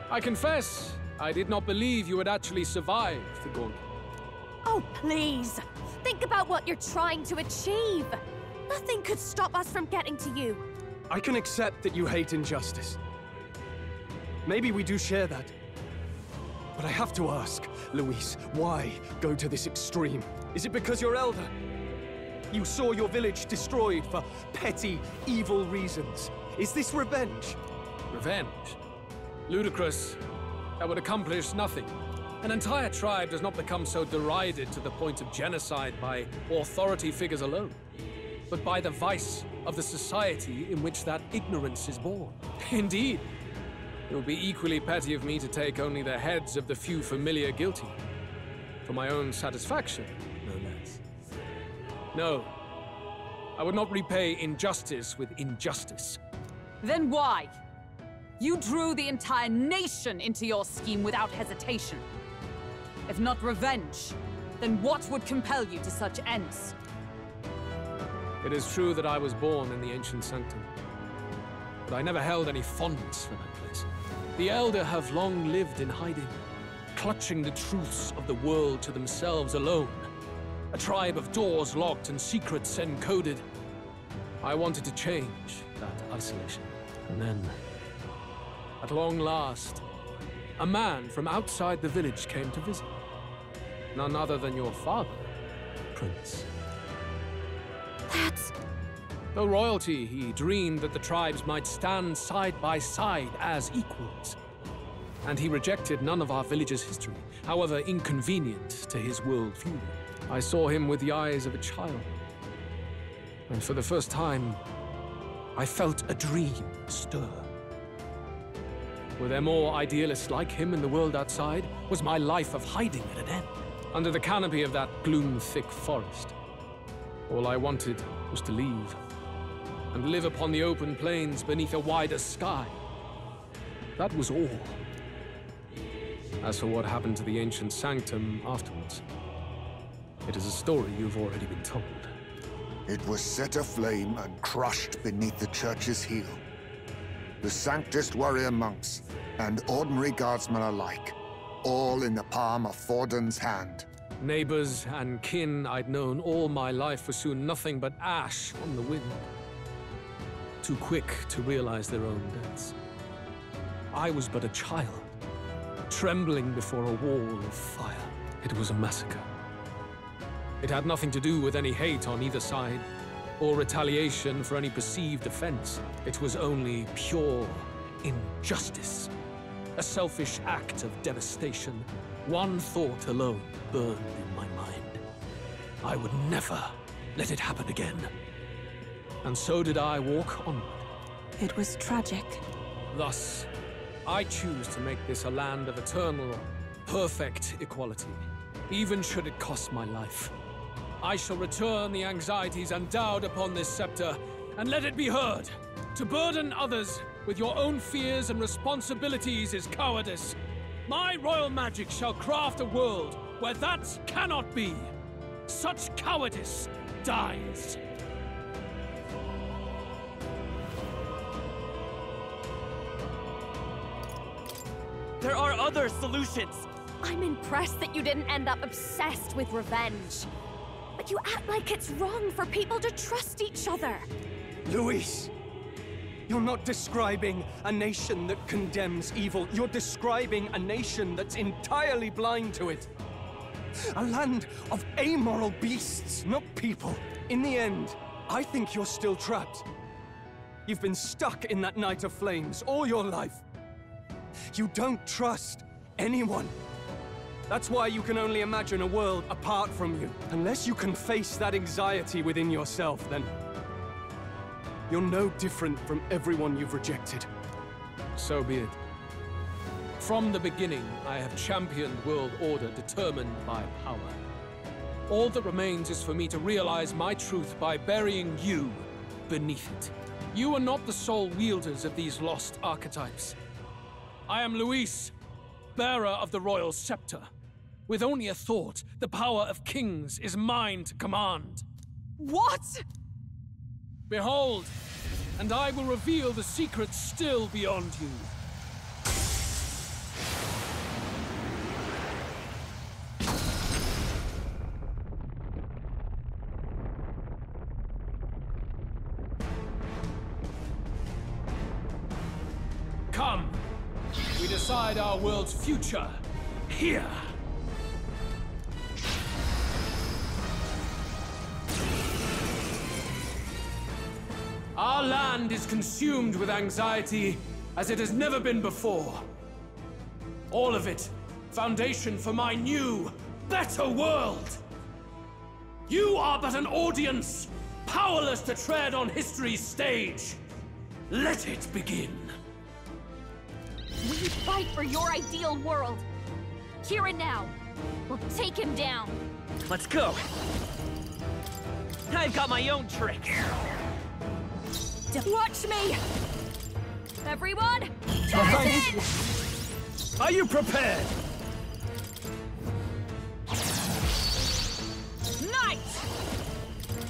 I confess, I did not believe you would actually survive the gauntlet. Oh, please. Think about what you're trying to achieve. Nothing could stop us from getting to you. I can accept that you hate injustice. Maybe we do share that. But I have to ask, Louis, why go to this extreme? Is it because you're elder? You saw your village destroyed for petty, evil reasons. Is this revenge? Revenge? Ludicrous. That would accomplish nothing. An entire tribe does not become so derided to the point of genocide by authority figures alone, but by the vice of the society in which that ignorance is born. Indeed, it would be equally petty of me to take only the heads of the few familiar guilty, for my own satisfaction, no less. No, I would not repay injustice with injustice. Then why? You drew the entire nation into your scheme without hesitation. If not revenge, then what would compel you to such ends? It is true that I was born in the ancient sanctum, but I never held any fondness for that place. The Elder have long lived in hiding, clutching the truths of the world to themselves alone. A tribe of doors locked and secrets encoded. I wanted to change that isolation. And then, at long last, a man from outside the village came to visit. None other than your father, Prince. That's... Though royalty, he dreamed that the tribes might stand side by side as equals. And he rejected none of our village's history, however inconvenient to his worldview. I saw him with the eyes of a child. And for the first time, I felt a dream stir. Were there more idealists like him in the world outside? Was my life of hiding at an end? Under the canopy of that gloom-thick forest, all I wanted was to leave, and live upon the open plains beneath a wider sky. That was all. As for what happened to the ancient sanctum afterwards, it is a story you've already been told. It was set aflame and crushed beneath the church's heel. The Sanctist warrior monks and ordinary guardsmen alike, all in the palm of Forden's hand. Neighbors and kin I'd known all my life were soon nothing but ash on the wind. Too quick to realize their own deaths. I was but a child, trembling before a wall of fire. It was a massacre. It had nothing to do with any hate on either side, or retaliation for any perceived offense. It was only pure injustice. A selfish act of devastation. One thought alone burned in my mind. I would never let it happen again. And so did I walk onward. It was tragic. Thus, I choose to make this a land of eternal, perfect equality, even should it cost my life. I shall return the anxieties endowed upon this scepter, and let it be heard. To burden others with your own fears and responsibilities is cowardice. My royal magic shall craft a world where that cannot be. Such cowardice dies. There are other solutions! I'm impressed that you didn't end up obsessed with revenge. But you act like it's wrong for people to trust each other. Louis! You're not describing a nation that condemns evil. You're describing a nation that's entirely blind to it. A land of amoral beasts, not people. In the end, I think you're still trapped. You've been stuck in that night of flames all your life. You don't trust anyone. That's why you can only imagine a world apart from you. Unless you can face that anxiety within yourself, then you're no different from everyone you've rejected. So be it. From the beginning, I have championed world order determined by power. All that remains is for me to realize my truth by burying you beneath it. You are not the sole wielders of these lost archetypes. I am Louis, bearer of the royal scepter. With only a thought, the power of kings is mine to command. What? Behold, and I will reveal the secrets still beyond you. We decide our world's future here. Our land is consumed with anxiety as it has never been before. All of it, foundation for my new, better world. You are but an audience, powerless to tread on history's stage. Let it begin. We fight for your ideal world. Here and now. We'll take him down. Let's go. I've got my own trick. Watch me! Everyone, turn in! Are you prepared? Knight!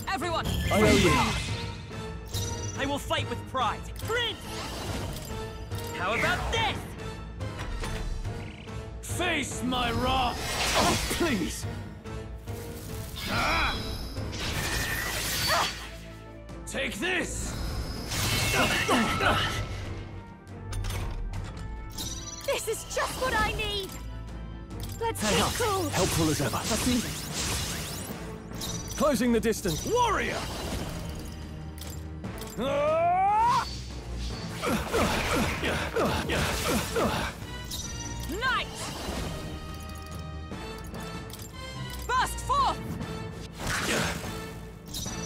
Everyone, I know you. I will fight with pride. Prince! How about this? Face my wrath! Oh, please! Take this! This is just what I need! Let's be cool! Helpful as ever. let's move it. Closing the distance. Warrior! Knight! Burst forth!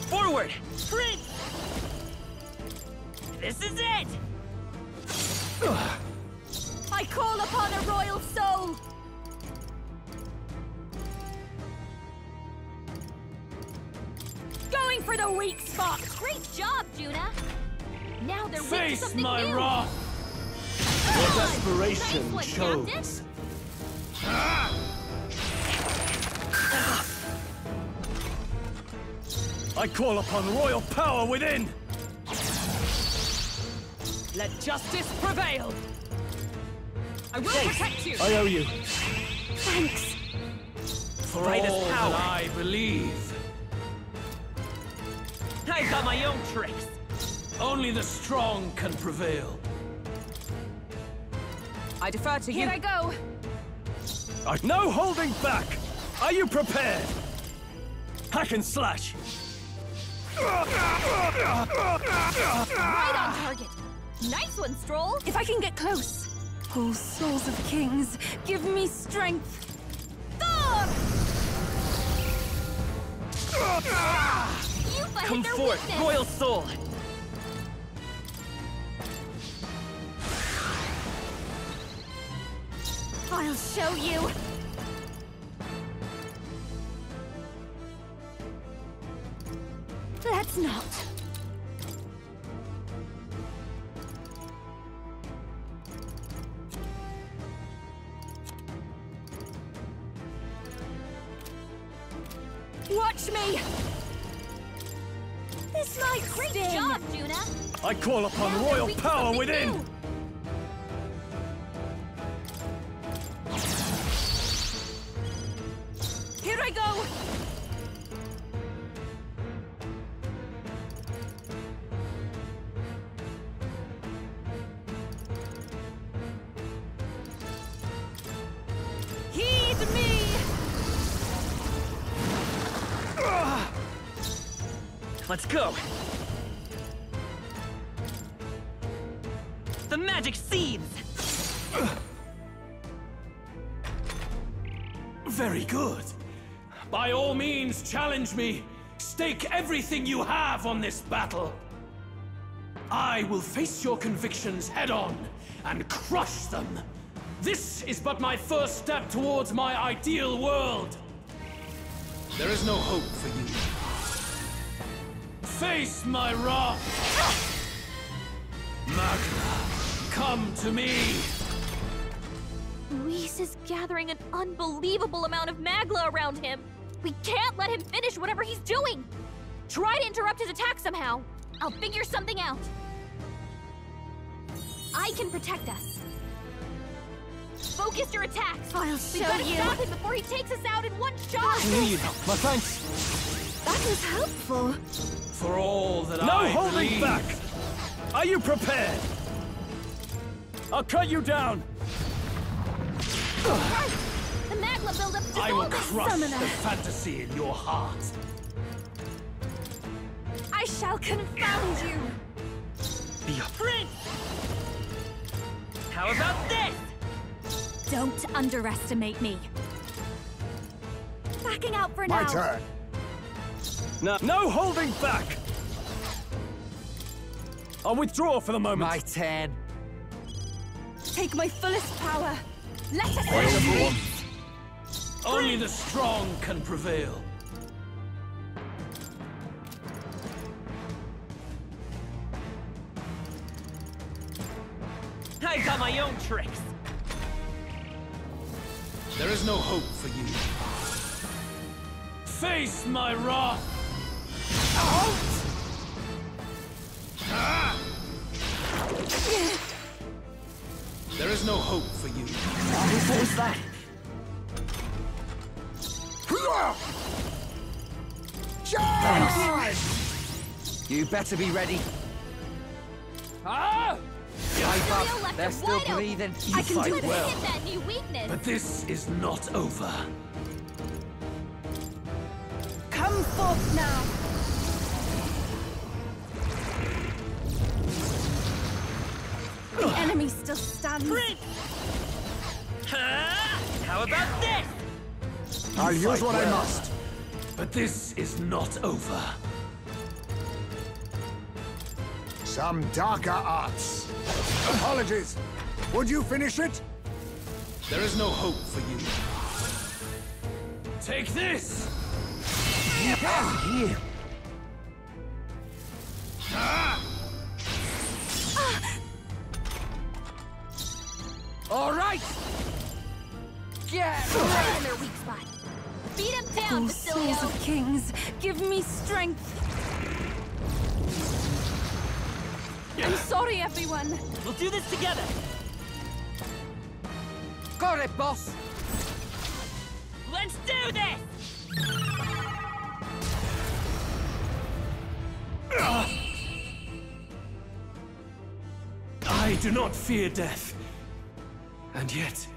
Forward! Prince! This is it! I call upon a royal soul! Going for the weak spot! Great job, Juna! Now they're weak to Face something my new! wrath! Good! Desperation Nice one, Captain. shows. I call upon royal power within! Let justice prevail! I will protect you! I owe you. Thanks! For Right as all power. that I believe, I've got my own tricks. only the strong can prevail. I defer to Here you. I go! No holding back! Are you prepared? Hack and slash! Right on target! Nice one, Stroll! If I can get close! Oh, souls of kings, give me strength! Thor! You fight Come their forth, weakness. royal soul. I'll show you! Let's not. Watch me! This might Great sting. Job, Juna! I call upon Now royal they're weak to power something within! new. Here I go! Heed me! Let's go. The magic seeds. Very good. By all means, challenge me. Stake everything you have on this battle. I will face your convictions head-on and crush them. This is but my first step towards my ideal world. There is no hope for you. Face my wrath. Magna, come to me. Luis is gathering an unbelievable amount of Magla around him. We can't let him finish whatever he's doing. Try to interrupt his attack somehow. I'll figure something out. I can protect us. Focus your attacks. I'll show you. We gotta stop him before he takes us out in one shot. I knew you'd help. My thanks. That was helpful. For all that No I holding believe. back! Are you prepared? I'll cut you down! Right! The magma buildup dissolved I will the crush summoner! the fantasy in your heart. I shall confound you! Be a prince! How about this? Don't underestimate me. Backing out for My now. turn. No holding back! I'll withdraw for the moment. My turn. Take my fullest power. Let us Wait. Only the strong can prevail. I got my own tricks. There is no hope for you. Face my wrath! There is no hope for you. What was that? Thanks. You better be ready. Ah! Pipe Real up. left They're and still wide open. breathing. I can do fight it well. to hit that new weakness. But this is not over. Come forth now. The enemy still stands. Prince! How about this? I'll use what I must. But this is not over. Some darker arts. Apologies. Would you finish it? There is no hope for you. Take this! Here. All right. Get Right in their weak spot. Beat him down, Basilio. Souls of kings, give me strength. I'm sorry, everyone. We'll do this together. got it, boss. Let's do this! I do not fear death. And yet...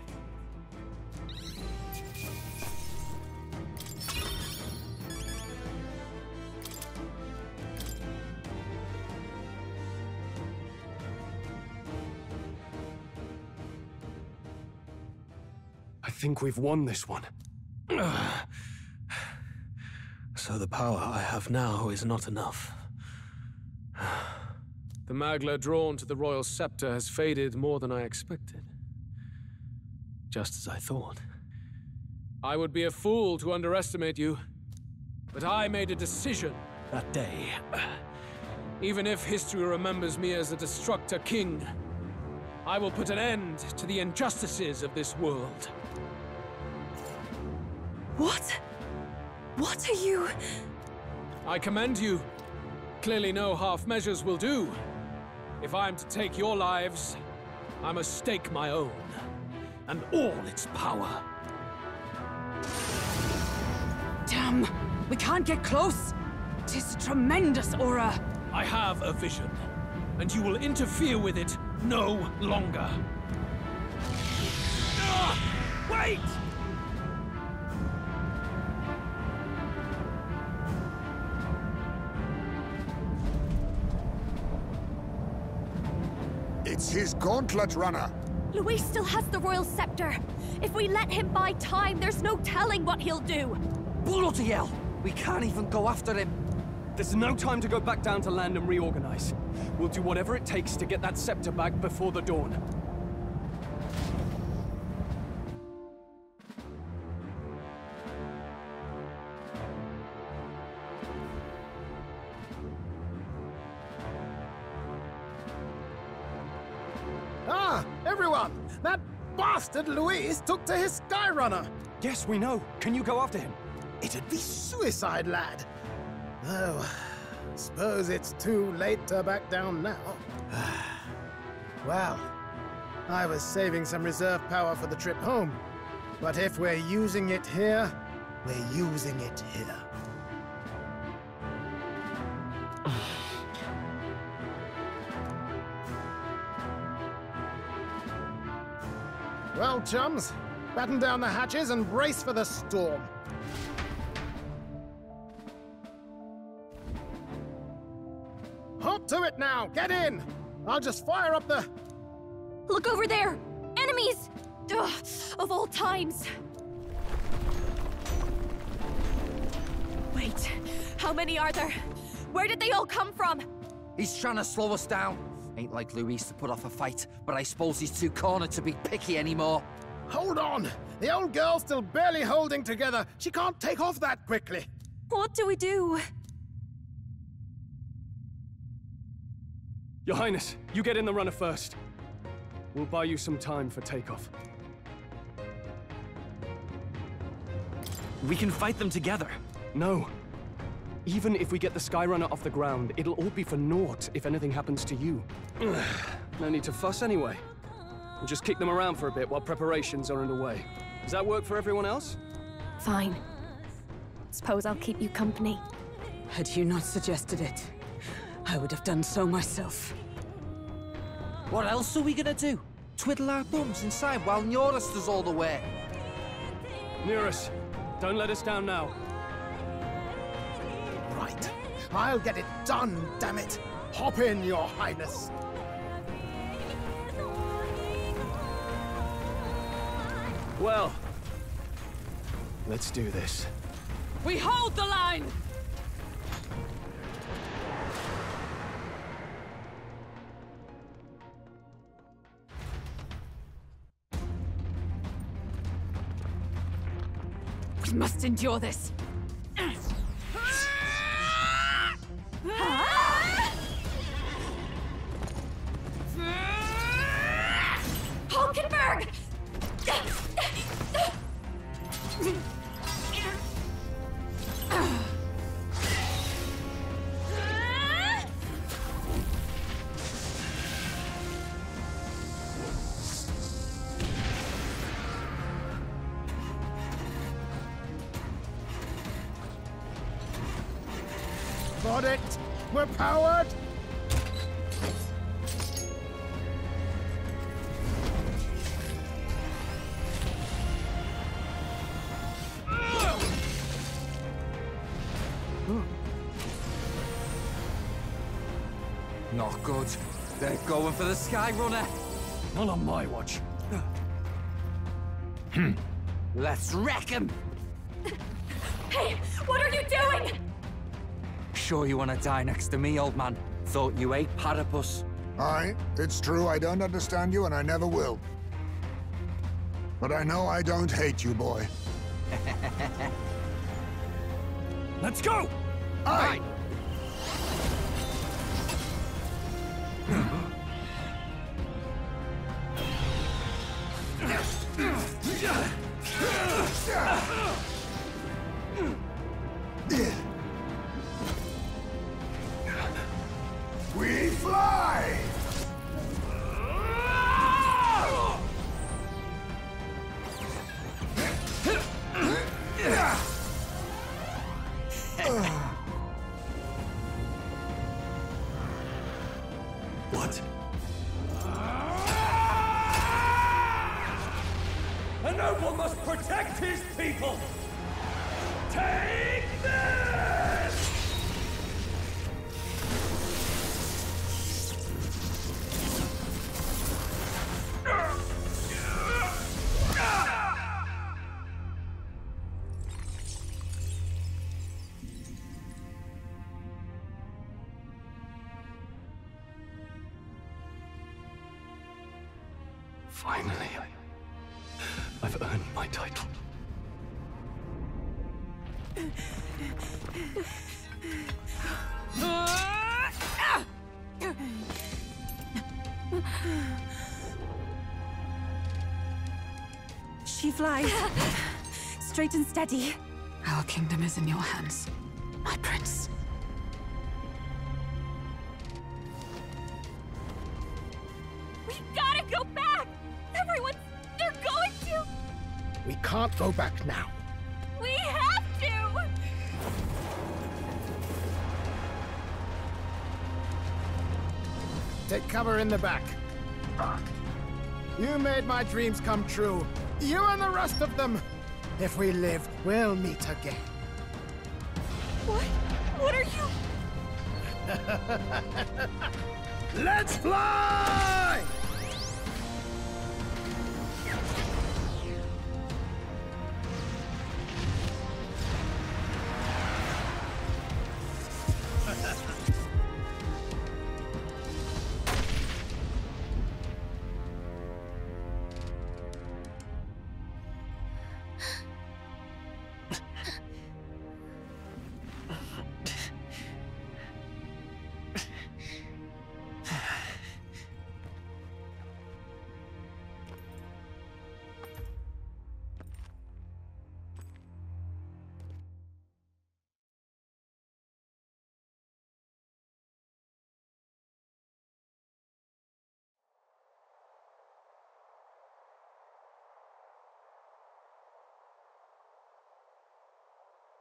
I think we've won this one. So the power I have now is not enough. The Magla drawn to the royal scepter has faded more than I expected. Just as I thought. I would be a fool to underestimate you, but I made a decision that day. Even if history remembers me as a destructor king, I will put an end to the injustices of this world. What? What are you? I commend you. Clearly no half measures will do. If I am to take your lives, I must stake my own, and all its power. Damn! We can't get close! Tis a tremendous aura! I have a vision, and you will interfere with it no longer. Wait! It's his gauntlet runner. Louis still has the royal scepter. If we let him buy time, there's no telling what he'll do. Bloody hell! We can't even go after him. There's no time to go back down to land and reorganize. We'll do whatever it takes to get that scepter back before the dawn. Ah, everyone! That bastard Louis took to his Skyrunner! Yes, we know. Can you go after him? It'd be suicide, lad. Though, suppose it's too late to back down now. Well, I was saving some reserve power for the trip home. But if we're using it here, we're using it here. Well, chums, Batten down the hatches and brace for the storm. Halt to it now! Get in! I'll just fire up the... Look over there! Enemies! Ugh, of all times! Wait, how many are there? Where did they all come from? He's trying to slow us down. Ain't like Louis to put off a fight, but I suppose he's too cornered to be picky anymore. Hold on! The old girl's still barely holding together. She can't take off that quickly. What do we do? Your Highness, you get in the runner first. We'll buy you some time for takeoff. We can fight them together. No. Even if we get the Skyrunner off the ground, it'll all be for naught if anything happens to you. No need to fuss anyway. We'll just kick them around for a bit while preparations are underway. Does that work for everyone else? Fine. Suppose I'll keep you company. Had you not suggested it, I would have done so myself. What else are we gonna do? Twiddle our thumbs inside while Norris does all the work. Nearus, don't let us down now. Right. I'll get it done, damn it! Hop in, Your Highness! Well, let's do this. We hold the line! We must endure this. Hulkenberg! Got it! We're powered! Not good. They're going for the Skyrunner. Not on my watch. Let's wreck him! Hey, what are you doing? Sure you want to die next to me, old man? Thought you ate platypus. Aye, it's true I don't understand you and I never will. But I know I don't hate you, boy. Let's go! Aye! We fly! What? A noble must protect his people! Take this! Finally, I've earned my title. She flies. Straight and steady. Our kingdom is in your hands, my prince. We gotta go back! Everyone, they're going to! We can't go back now. We have to! Take cover in the back. You made my dreams come true. You and the rest of them. If we live, we'll meet again. What? What are you? Let's fly!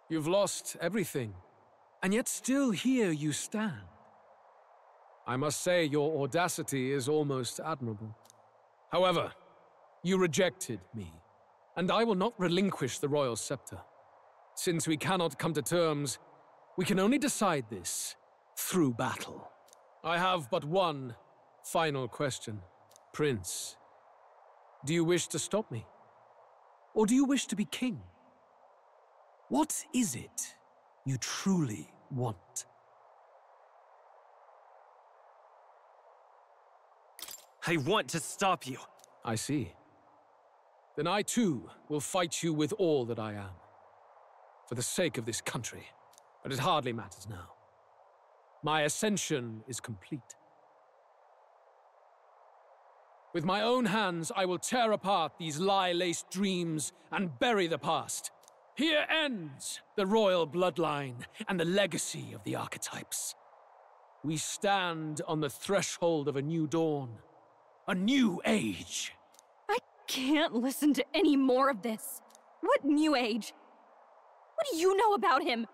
You've lost everything, and yet still here you stand. I must say your audacity is almost admirable. However, you rejected me, and I will not relinquish the royal scepter. Since we cannot come to terms, we can only decide this through battle. I have but one final question. Prince, do you wish to stop me? Or do you wish to be king? What is it you truly want? I want to stop you. I see. Then I too will fight you with all that I am. For the sake of this country. But it hardly matters now. My ascension is complete. With my own hands, I will tear apart these lie-laced dreams and bury the past. Here ends the royal bloodline and the legacy of the archetypes. We stand on the threshold of a new dawn, a new age. I can't listen to any more of this. What new age? What do you know about him?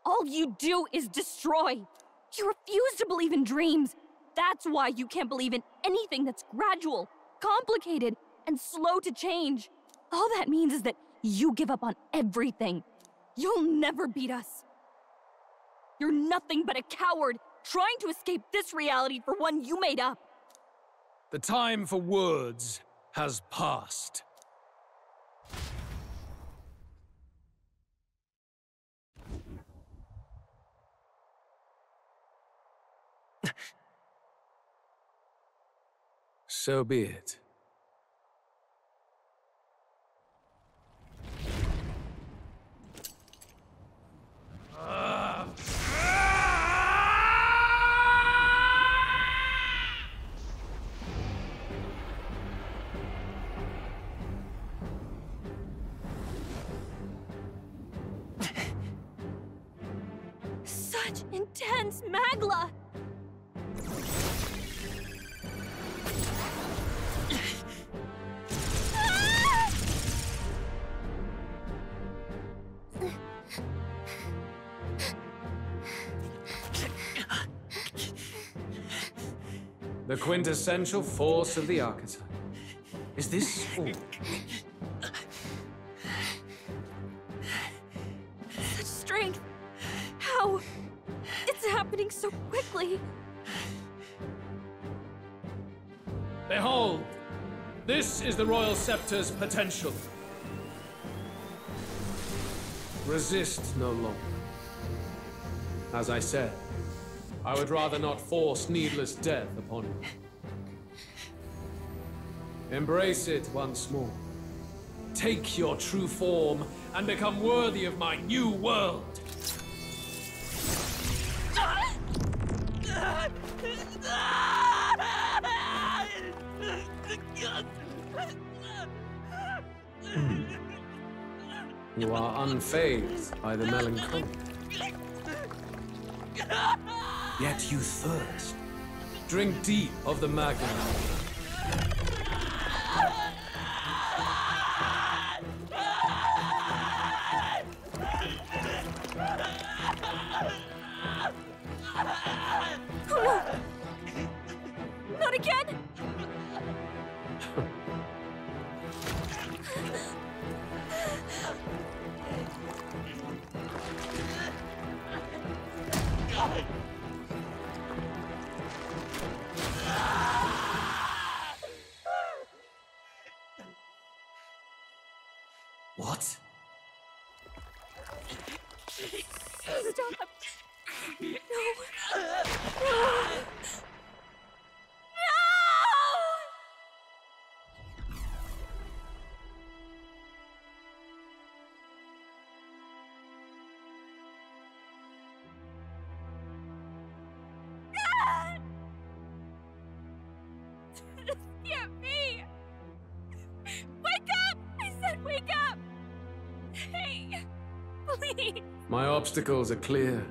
All you do is destroy. You refuse to believe in dreams. That's why you can't believe in anything that's gradual, complicated, and slow to change. All that means is that you give up on everything. You'll never beat us. You're nothing but a coward, trying to escape this reality for one you made up. The time for words has passed. So be it. Such intense magla! The quintessential force of the archetype. Is this all? Such strength! How? It's happening so quickly! Behold! This is the Royal Scepter's potential. Resist no longer. As I said, I would rather not force needless death upon you. Embrace it once more. Take your true form and become worthy of my new world. You are unfazed by the melancholy. Yet you thirst. Drink deep of the magma. Not again! What? Stop! No! My obstacles are clear.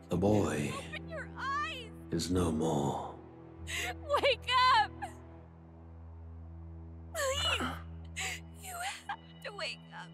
The boy Open your eyes! is no more. Wake up! Please! You have to wake up.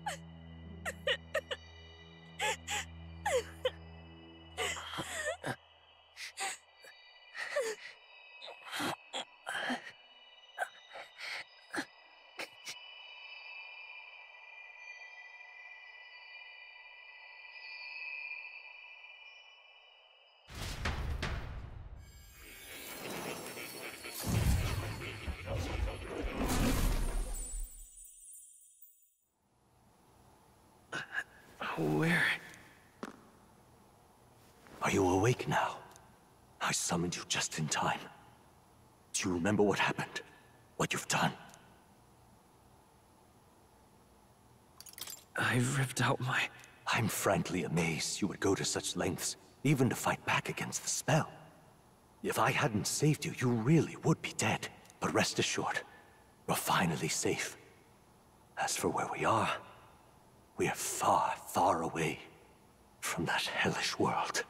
Where? Are you awake now? I summoned you just in time. Do you remember what happened? What you've done? I ripped out my... I'm frankly amazed you would go to such lengths, even to fight back against the spell. If I hadn't saved you, you really would be dead. But rest assured, we're finally safe. As for where we are far, far away from that hellish world.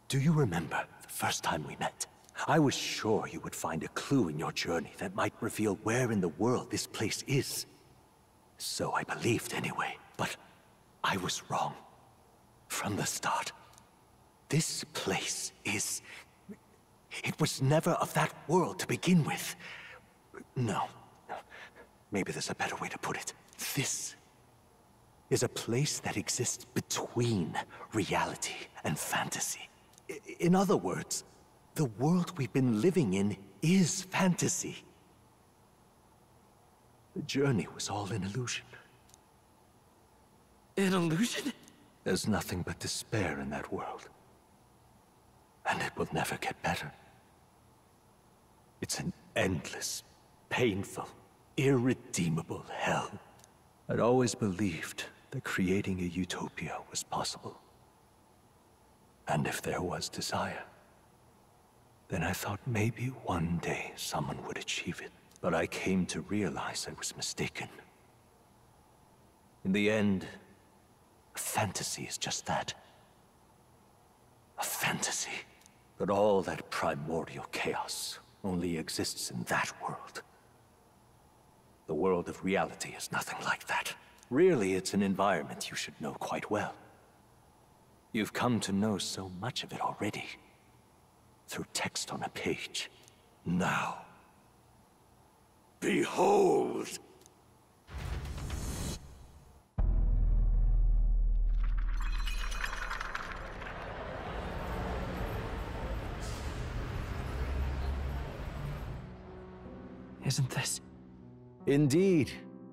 Do you remember the first time we met? I was sure you would find a clue in your journey that might reveal where in the world this place is. So I believed anyway, but I was wrong. From the start. This place is... It was never of that world to begin with. No. Maybe there's a better way to put it. This is a place that exists between reality and fantasy. In other words, the world we've been living in is fantasy. The journey was all an illusion. An illusion? There's nothing but despair in that world. And it will never get better. It's an endless, painful, irredeemable hell. I'd always believed that creating a utopia was possible. And if there was desire, then I thought maybe one day someone would achieve it. But I came to realize I was mistaken. In the end, a fantasy is just that. A fantasy. But all that primordial chaos only exists in that world. The world of reality is nothing like that. Really, it's an environment you should know quite well. You've come to know so much of it already. Through text on a page. Now, behold! Isn't this... Indeed.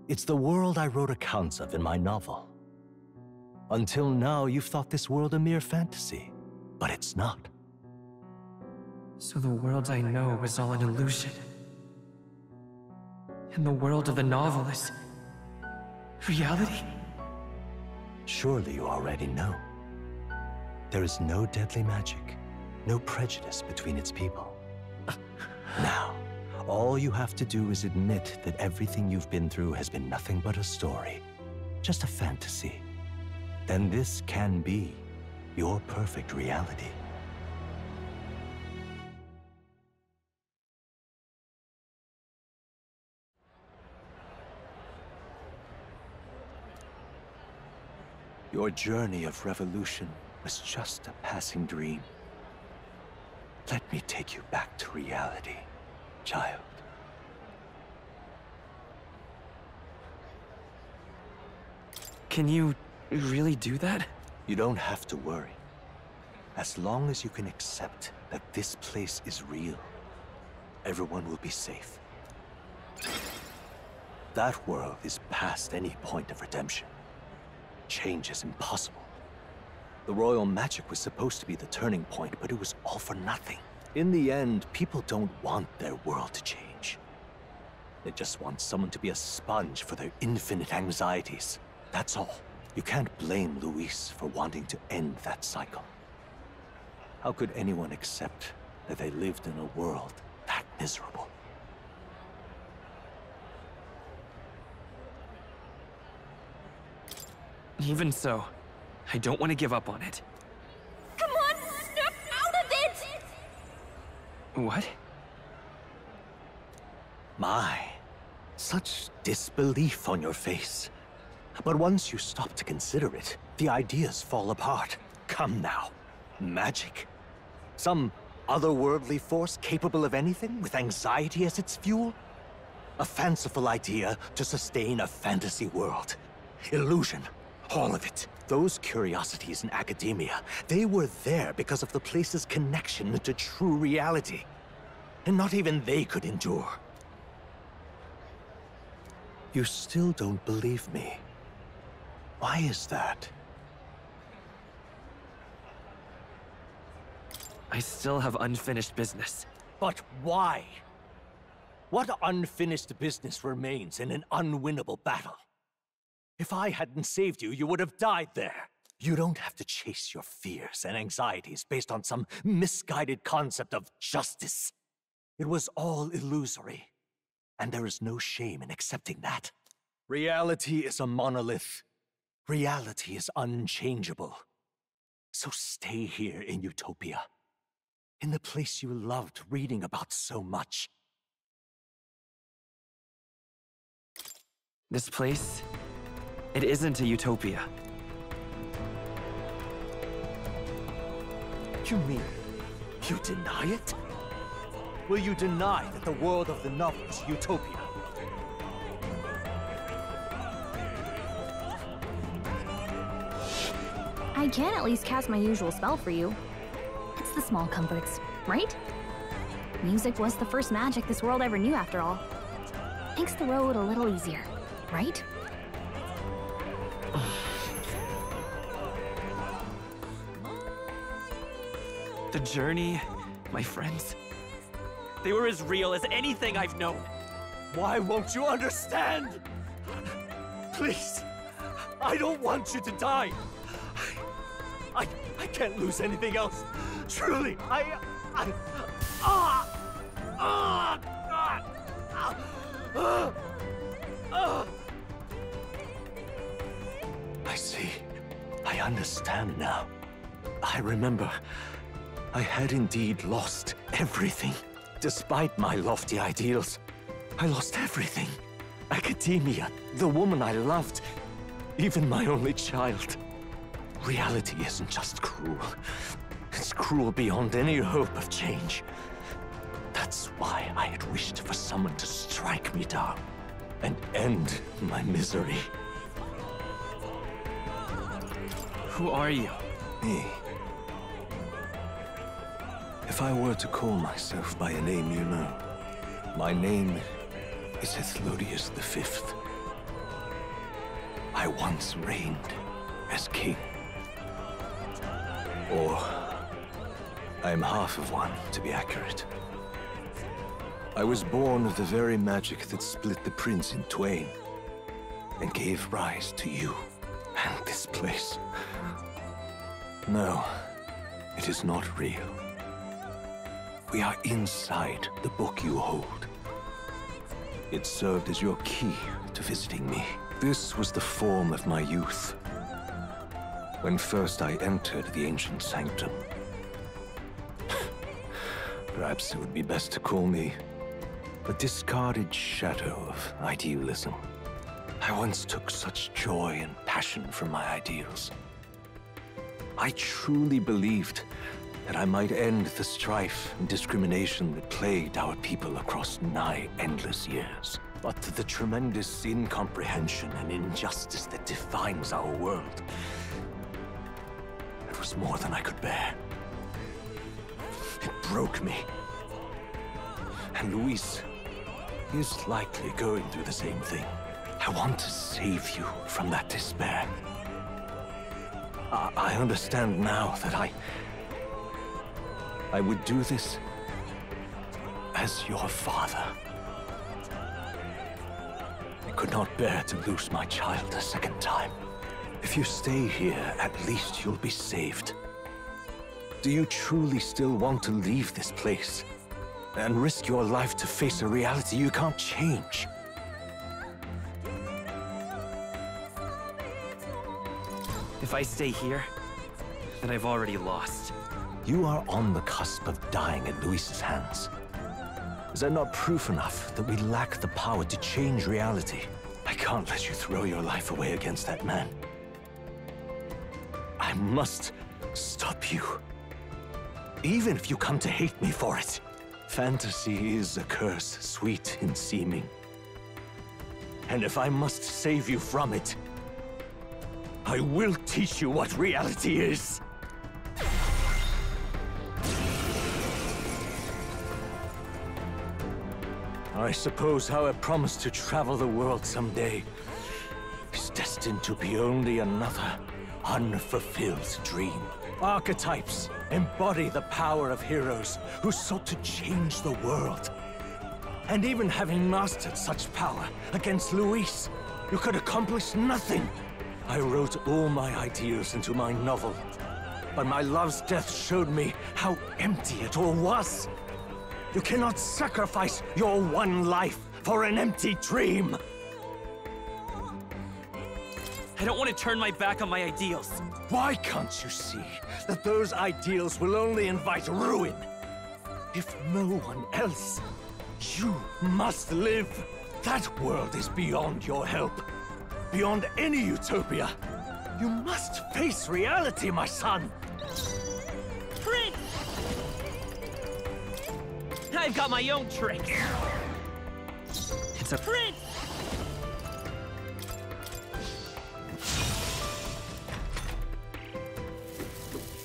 It's the world I wrote accounts of in my novel. Until now, you've thought this world a mere fantasy. But it's not. So the world I know is all an illusion. And the world of the novel is... reality? Surely you already know. There is no deadly magic, no prejudice between its people. Now, all you have to do is admit that everything you've been through has been nothing but a story, just a fantasy. Then this can be your perfect reality. Your journey of revolution was just a passing dream. Let me take you back to reality, child. Can you really do that? You don't have to worry. As long as you can accept that this place is real, everyone will be safe. That world is past any point of redemption. Change is impossible. The royal magic was supposed to be the turning point, but it was all for nothing. In the end, people don't want their world to change. They just want someone to be a sponge for their infinite anxieties. That's all. You can't blame Louis for wanting to end that cycle. How could anyone accept that they lived in a world that miserable? Even so, I don't want to give up on it. Come on, snap out of it! What? My, such disbelief on your face. But once you stop to consider it, the ideas fall apart. Come now. Magic? Some otherworldly force capable of anything, with anxiety as its fuel? A fanciful idea to sustain a fantasy world. Illusion. All of it. Those curiosities in academia, they were there because of the place's connection to true reality. And not even they could endure. You still don't believe me. Why is that? I still have unfinished business. But why? What unfinished business remains in an unwinnable battle? If I hadn't saved you, you would have died there. You don't have to chase your fears and anxieties based on some misguided concept of justice. It was all illusory, and there is no shame in accepting that. Reality is a monolith. Reality is unchangeable. So stay here in Utopia, in the place you loved reading about so much. This place, it isn't a utopia. You mean you deny it? Will you deny that the world of the novel is utopia? I can at least cast my usual spell for you. It's the small comforts, right? Music was the first magic this world ever knew, after all. Makes the road a little easier, right? The journey, my friends, they were as real as anything I've known. Why won't you understand? Please, I don't want you to die. I can't lose anything else. Truly, I see. I understand now. I remember. I had indeed lost everything. Despite my lofty ideals, I lost everything. Academia, the woman I loved, even my only child. Reality isn't just cruel. It's cruel beyond any hope of change. That's why I had wished for someone to strike me down and end my misery. Who are you? Me. If I were to call myself by a name you know, my name is Ethodius V. I once reigned as king. Or, I am half of one, to be accurate. I was born of the very magic that split the prince in twain, and gave rise to you and this place. No, it is not real. We are inside the book you hold. It served as your key to visiting me. This was the form of my youth, when first I entered the ancient sanctum. Perhaps it would be best to call me a discarded shadow of idealism. I once took such joy and passion from my ideals. I truly believed that I might end the strife and discrimination that plagued our people across nigh endless years. But the tremendous incomprehension and injustice that defines our world, it was more than I could bear. It broke me. And Louis is likely going through the same thing. I want to save you from that despair. I understand now that I would do this as your father. I could not bear to lose my child a second time. If you stay here, at least you'll be saved. Do you truly still want to leave this place and risk your life to face a reality you can't change? If I stay here, then I've already lost. You are on the cusp of dying at Louis's hands. Is that not proof enough that we lack the power to change reality? I can't let you throw your life away against that man. I must stop you. Even if you come to hate me for it. Fantasy is a curse, sweet in seeming. And if I must save you from it, I will teach you what reality is. I suppose how I promised to travel the world someday is destined to be only another unfulfilled dream. Archetypes embody the power of heroes who sought to change the world. And even having mastered such power against Louis, you could accomplish nothing. I wrote all my ideals into my novel, but my love's death showed me how empty it all was. You cannot sacrifice your one life for an empty dream. I don't want to turn my back on my ideals. Why can't you see that those ideals will only invite ruin? If no one else, you must live. That world is beyond your help. Beyond any utopia. You must face reality, my son. Prince! I've got my own tricks. It's a Prince!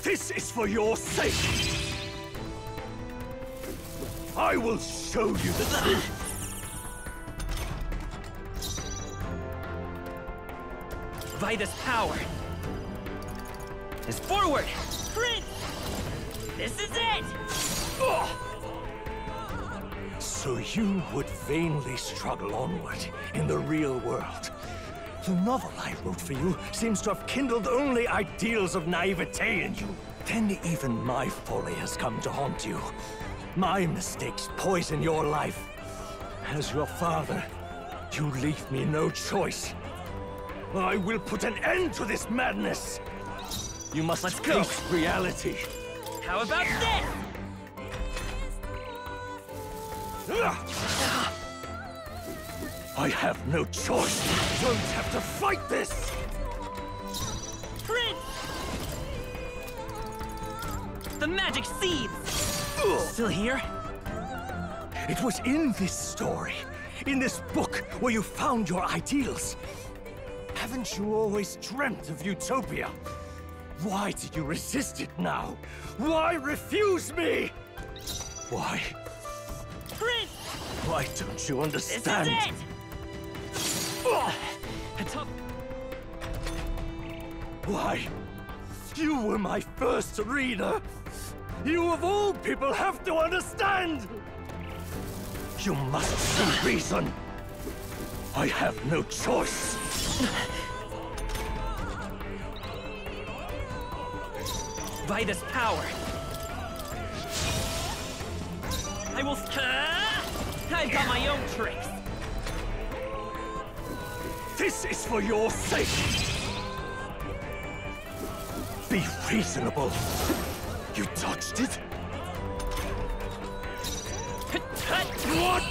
This is for your sake. I will show you the truth. Vitus power is forward. Prince! This is it! So you would vainly struggle onward in the real world. The novel I wrote for you seems to have kindled only ideals of naivete in you. Then even my folly has come to haunt you. My mistakes poison your life. As your father, you leave me no choice. I will put an end to this madness. You must face reality. How about this? I have no choice. You don't have to fight this. Prince! The magic seeds! Still here? It was in this story, in this book, where you found your ideals. Haven't you always dreamt of utopia? Why did you resist it now? Why refuse me? Why? Prince! Why don't you understand? This is it! Why? You were my first reader. You of all people have to understand. You must see reason. I have no choice. Vitus power. I will... I've got my own tricks. This is for your sake. Be reasonable. You touched it? What?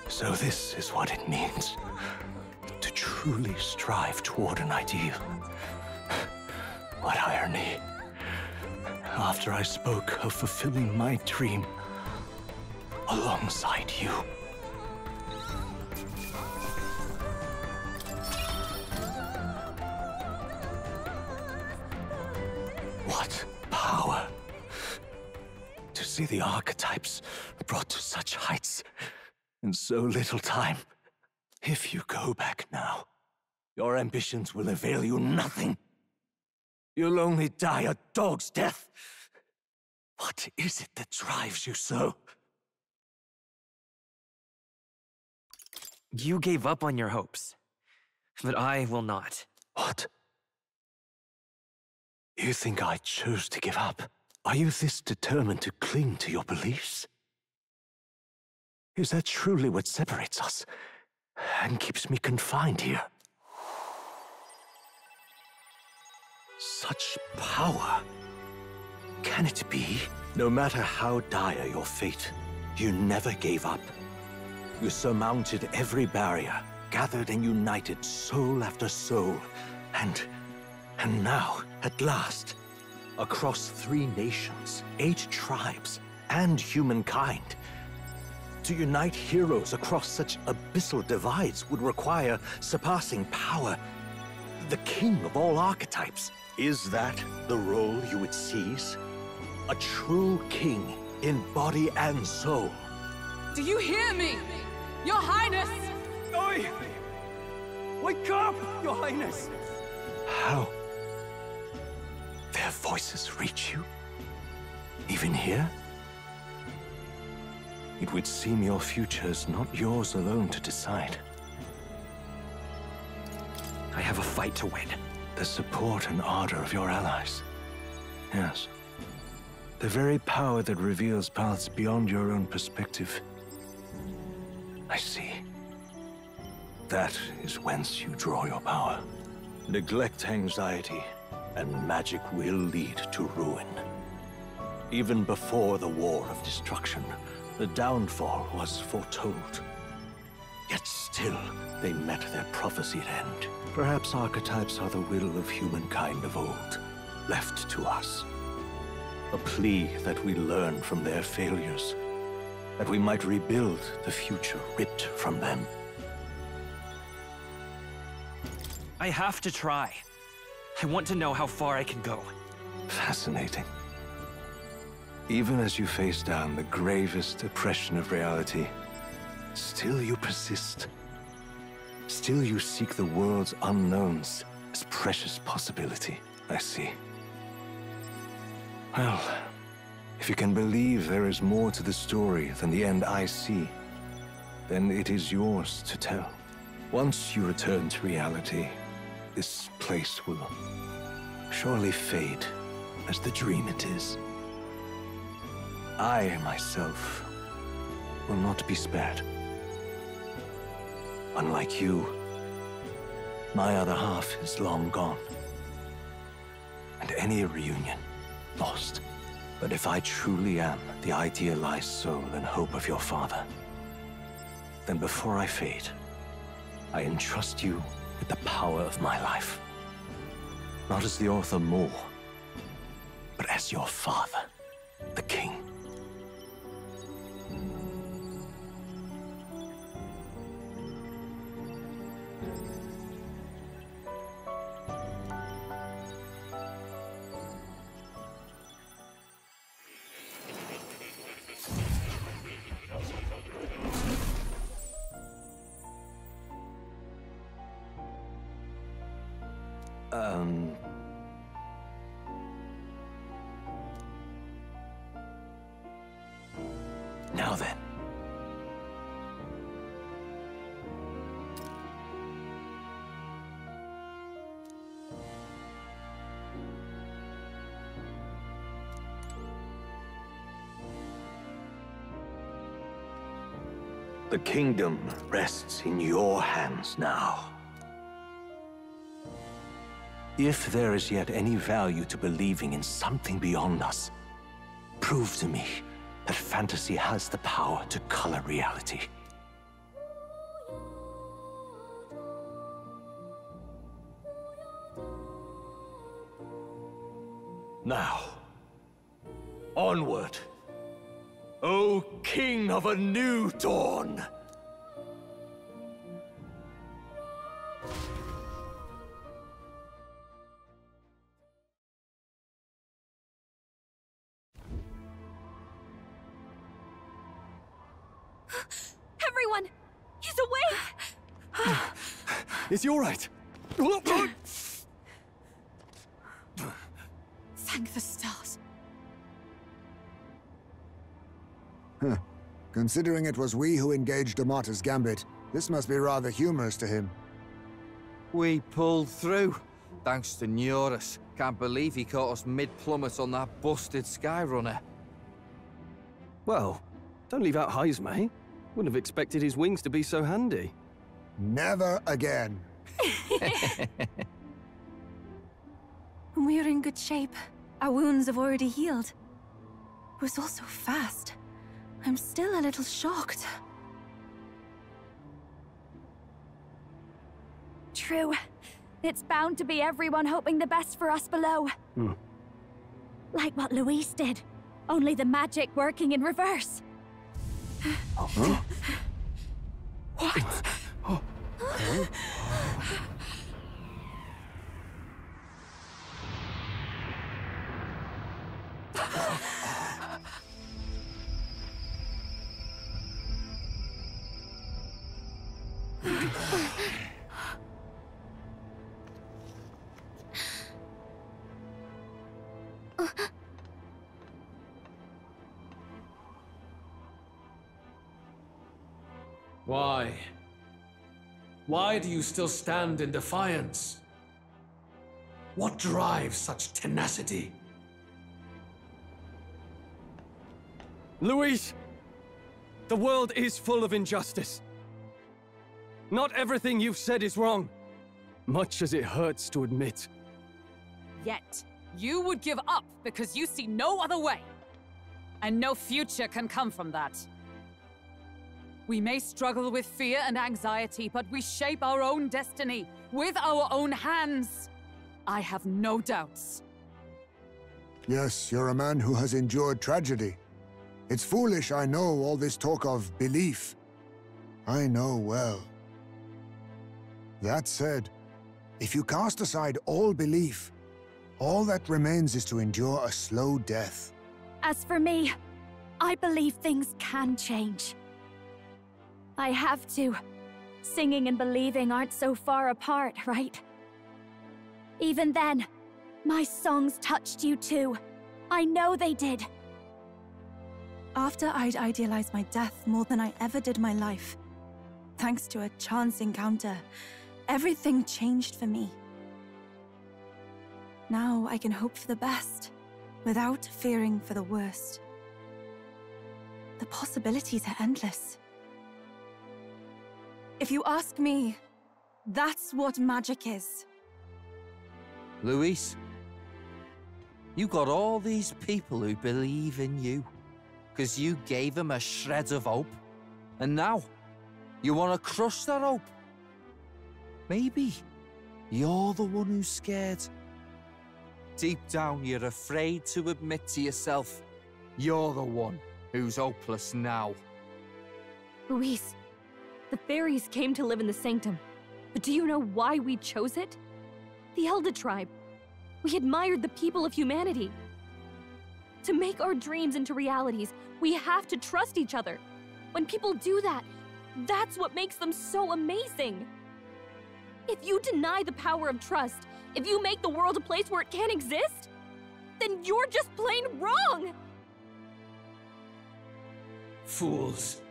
So this is what it means to truly strive toward an ideal. What irony. After I spoke of fulfilling my dream alongside you. What power to see the archetypes brought to such heights in so little time. If you go back now, your ambitions will avail you nothing. You'll only die a dog's death. What is it that drives you so? You gave up on your hopes, but I will not. What? You think I chose to give up? Are you this determined to cling to your beliefs? Is that truly what separates us and keeps me confined here? Such power. Can it be? No matter how dire your fate, you never gave up. You surmounted every barrier, gathered and united soul after soul, and now, at last, across 3 nations, 8 tribes, and humankind. To unite heroes across such abyssal divides would require surpassing power. The king of all archetypes. Is that the role you would seize? A true king in body and soul. Do you hear me? Your Highness! Oi! Wake up, Your Highness! How? Their voices reach you? Even here? It would seem your future is not yours alone to decide. I have a fight to win. The support and ardor of your allies. Yes. The very power that reveals paths beyond your own perspective. I see. That is whence you draw your power. Neglect anxiety, and magic will lead to ruin. Even before the War of Destruction, the downfall was foretold. Yet still, they met their prophesied end. Perhaps archetypes are the will of humankind of old, left to us. A plea that we learn from their failures, that we might rebuild the future ripped from them. I have to try. I want to know how far I can go. Fascinating. Even as you face down the gravest oppression of reality, still you persist. Still you seek the world's unknowns as precious possibility. I see. Well, if you can believe there is more to the story than the end I see, then it is yours to tell. Once you return to reality, this place will surely fade as the dream it is. I, myself, will not be spared. Unlike you, my other half is long gone. And any reunion, lost. But if I truly am the idealized soul and hope of your father, then before I fade, I entrust you with the power of my life. Not as the author More, but as your father, the king. Now then. The kingdom rests in your hands now. If there is yet any value to believing in something beyond us, prove to me that fantasy has the power to color reality. Now, onward, O King of a new dawn! Everyone! He's awake! Is he all right? Thank the stars. Huh. Considering it was we who engaged Amata's gambit, this must be rather humorous to him. We pulled through, thanks to Neurus. Can't believe he caught us mid-plummet on that busted Skyrunner. Well, don't leave out Heisme. Wouldn't have expected his wings to be so handy. Never again. We're in good shape. Our wounds have already healed. It was all so fast. I'm still a little shocked. True. It's bound to be everyone hoping the best for us below. Like what Louis did. Only the magic working in reverse. Huh? What? Why? Why do you still stand in defiance? What drives such tenacity? Louis! The world is full of injustice. Not everything you've said is wrong, much as it hurts to admit. Yet, you would give up because you see no other way. And no future can come from that. We may struggle with fear and anxiety, but we shape our own destiny with our own hands. I have no doubts. Yes, you're a man who has endured tragedy. It's foolish, I know, all this talk of belief. I know well. That said, if you cast aside all belief, all that remains is to endure a slow death. As for me, I believe things can change. I have to. Singing and believing aren't so far apart, right? Even then, my songs touched you too. I know they did. After I'd idealized my death more than I ever did my life, thanks to a chance encounter, everything changed for me. Now I can hope for the best, without fearing for the worst. The possibilities are endless. If you ask me, that's what magic is. Louis, you got all these people who believe in you, because you gave them a shred of hope. And now, you want to crush that hope. Maybe you're the one who's scared. Deep down, you're afraid to admit to yourself, you're the one who's hopeless now. Louis, the fairies came to live in the Sanctum. But do you know why we chose it? The Elder Tribe. We admired the people of humanity. To make our dreams into realities, we have to trust each other. When people do that, that's what makes them so amazing. If you deny the power of trust, if you make the world a place where it can't exist, then you're just plain wrong! Fools.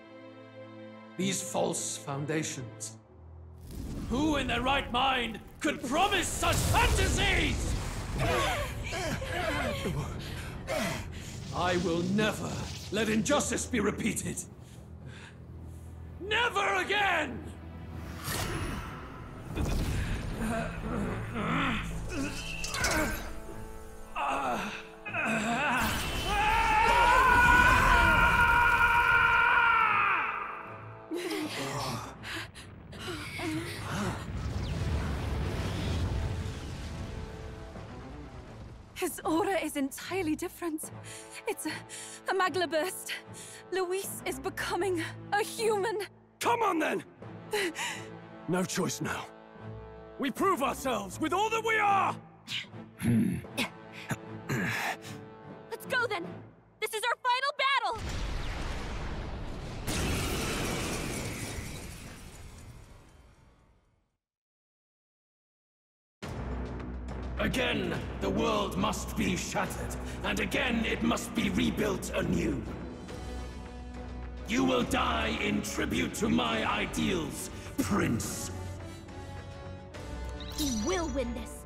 These false foundations. Who in their right mind could promise such fantasies? I will never let injustice be repeated. Never again! His aura is entirely different. It's a magla burst. Luis is becoming a human. Come on, then! No choice now. We prove ourselves with all that we are! Let's go, then! This is our final battle! Again, the world must be shattered, and again it must be rebuilt anew. You will die in tribute to my ideals, Prince. We will win this,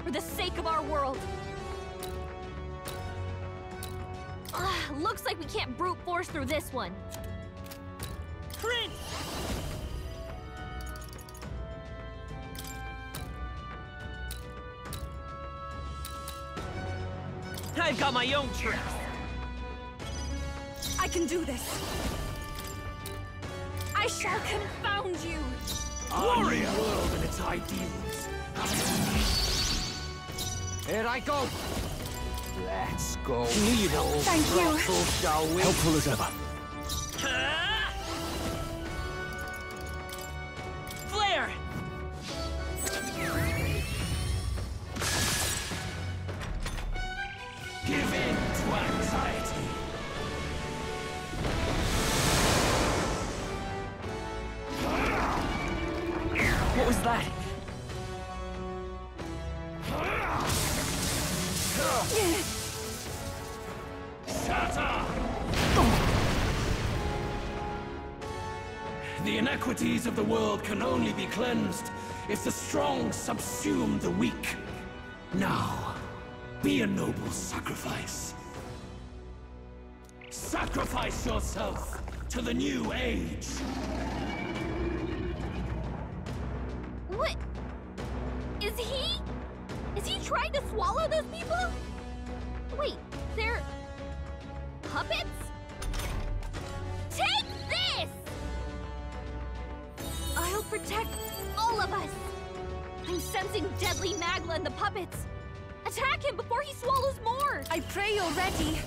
for the sake of our world. Looks like we can't brute force through this one. Prince! I've got my own tricks. I can do this. I shall confound you. Warrior world and its ideals. Here I go. Let's go. Evil. Thank you. Shall we? Helpful as ever. Flare! Give in to anxiety. What was that? Shatter! The inequities of the world can only be cleansed if the strong subsume the weak. Now, be a noble sacrifice. Sacrifice yourself to the new age. What? Is he trying to swallow those people? Wait, they're puppets? Take this! I'll protect all of us. I'm sensing deadly Magla in the puppets. Attack him before he swallows more! I pray you're ready.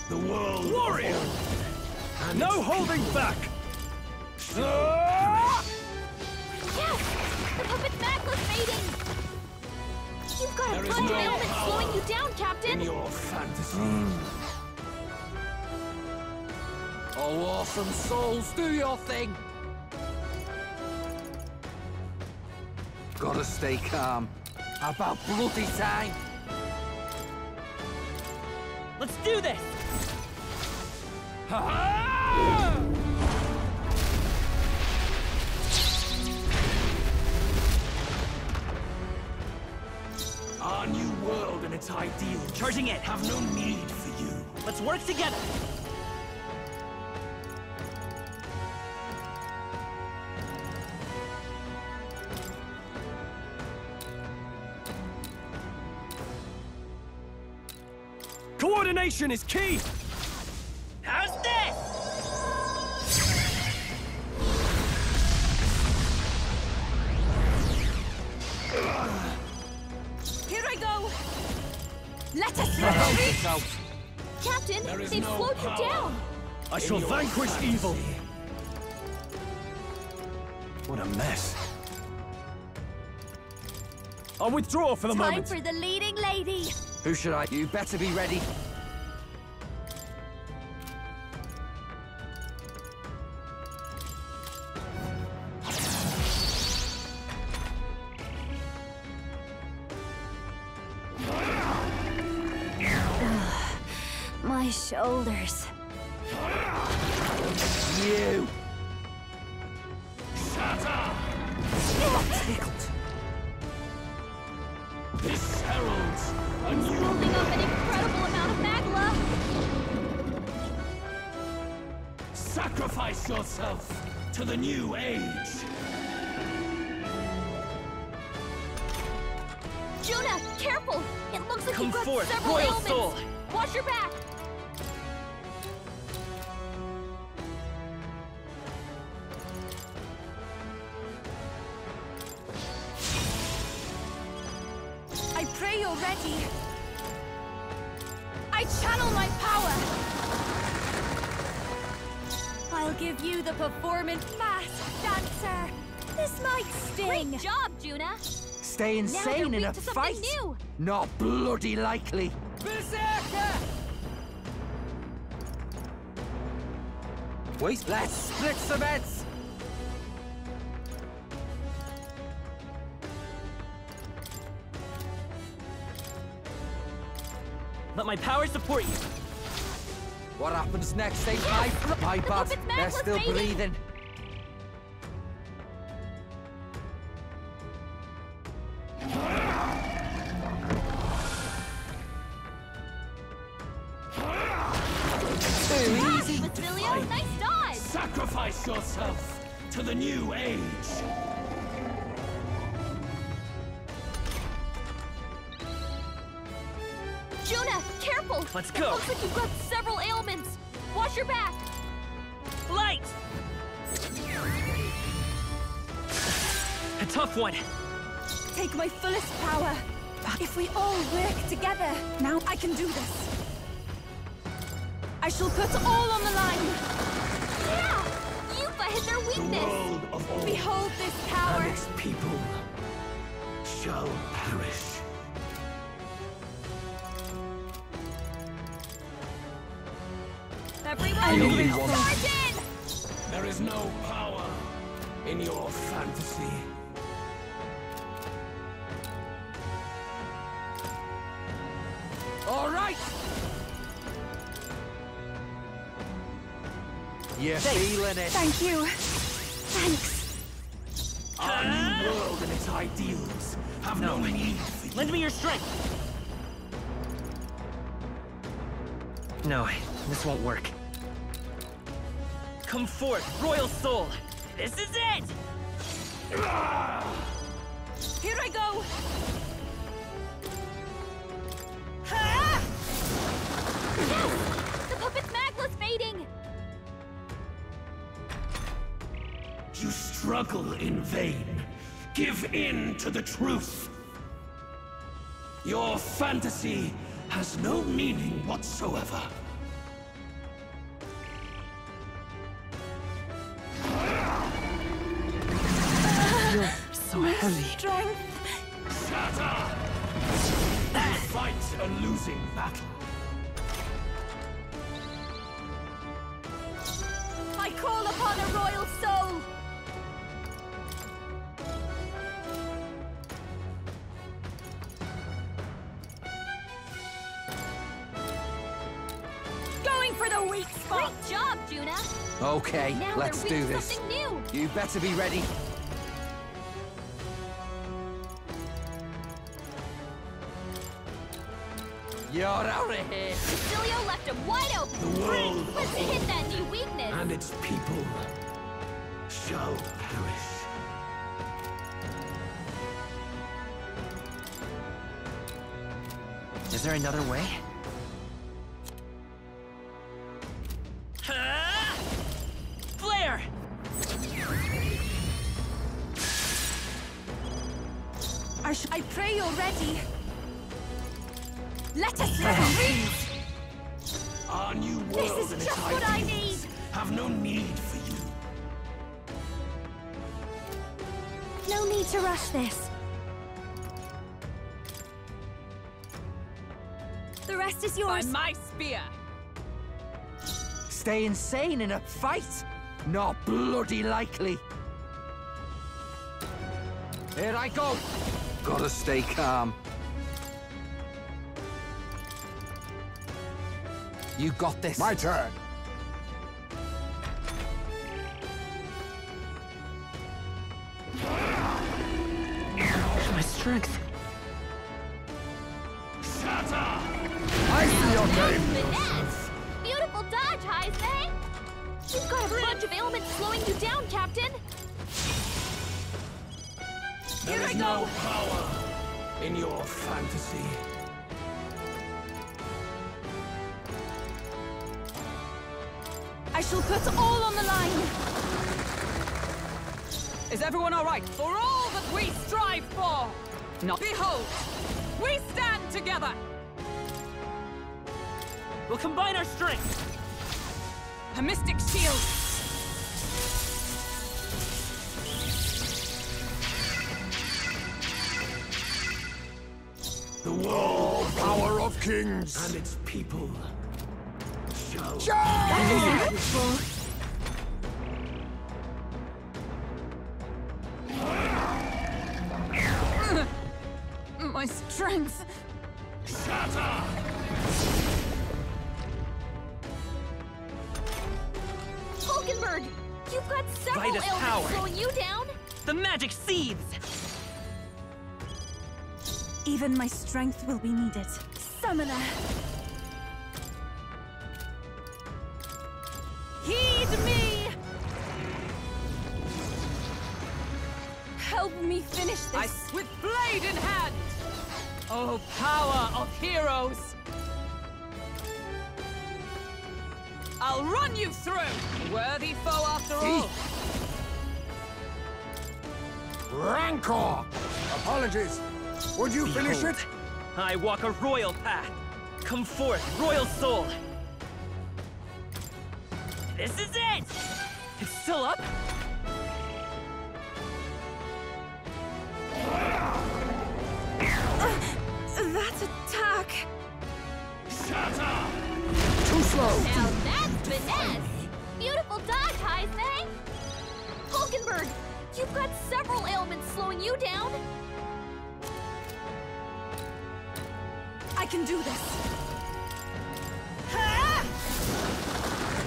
The world Warrior! and No its holding people. back! Yes! The puppet Magla's fading! You've got a There is bunch of no ailments power slowing you down, Captain! In your fantasy. Oh, awesome souls, do your thing. Gotta stay calm. About bloody time. Let's do this! Our new world and its ideals Charging it! have no need for you. Let's work together! Coordination is key! How's this? Here I go! Let us Help yourself. Captain, There is they've no slowed power. you down! I shall your vanquish fantasy. evil! What a mess. I'll withdraw for the Time moment. for the leading lady! Who should I? You better be ready. My shoulders. You. Tickled. This heralds a He's new building up an incredible amount of Magla! Sacrifice yourself to the new age. Juna, careful! It looks like Come you've got forth, several royal ailments! soul. Watch your back! I pray you're ready. I channel my power. I'll give you the performance. Masked dancer. This might sting. Great job, Juna! Stay insane in a fight? New. Not bloody likely. Berserker! Wait, let's split some heads! Let my power support you. What happens next ain't my bad. They're still breathing. Nice dodge! Sacrifice yourself to the new age. Juna, careful! Let's It go. looks like you've got several ailments. Watch your back. Light! A tough one. Take my fullest power. But if we all work together, now I can do this. I shall put all on the line. Yeah! Yuffie hit their The weakness. world of all Behold this power. and its people shall perish. Everyone, charge in! There is no power in your fantasy. All right! You're feeling it. Thank you. Thanks. Our new world and its ideals have no need for you. Lend me your strength. No, this won't work. Come forth, Royal Soul. This is it! Here I go. The puppet's magla's fading! You struggle in vain. Give in to the truth. Your fantasy has no meaning whatsoever. You're so heavy. Strength. Shatter! You fight a losing battle. I call upon a royal soul! Going for the weak spot. Great job, Juna! Okay, Now let's they're do weak to this. something new! You better be ready. You're out of here. Cecilio left him wide open! The world Let's of hit all that new weakness! and its people shall perish. Is there another way? Flare! I pray you're ready. Let us reach. Our new This world is and its just what I ideals need! have no need for you. No need to rush this. The rest is By yours. my spear. Stay insane in a fight? Not bloody likely. Here I go. Gotta stay calm. You got this. My turn. My strength. Shatter! I see your game. Finesse! Beautiful dodge, Heisman! You've got a bunch of ailments slowing you down, Captain! There is no power in your fantasy. I shall put all on the line. Is everyone all right? For all that we strive for! Not behold! We stand together! We'll combine our strength. A mystic shield! The world Power of kings! and its people shall... My strength! Shatter! Hulkenberg! You've got several Vitus ailments power. slowing you down! The magic seeds! Even my strength will be needed. Summoner! Heed me! Help me finish this! With blade in hand! Oh, power of heroes! I'll run you through! Worthy foe after all! Rancor! Apologies. Would you finish Behold, it? I walk a royal path. Come forth, royal soul! This is it! It's still up? That attack! Shatter! Too slow! Now that's finesse! Beautiful dodge, Heisman! Hulkenberg, you've got several ailments slowing you down! I can do this! Ha!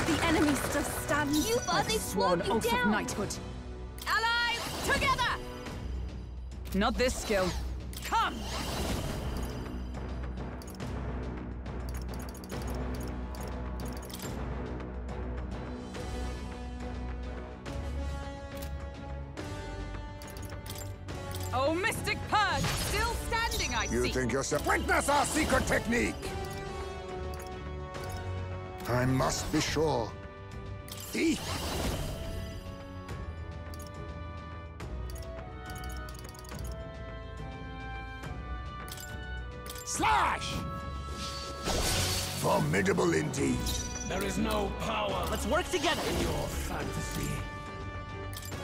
The enemy still stands. You thought they slowed you Oath of down! knighthood. Allies, together! Not this skill. Come! Oh, Mystic Purge! Still standing, I You see! think yourself... Witness our secret technique! I must be sure. Thief! Slash! Formidable indeed. There is no power Let's work together! in your fantasy.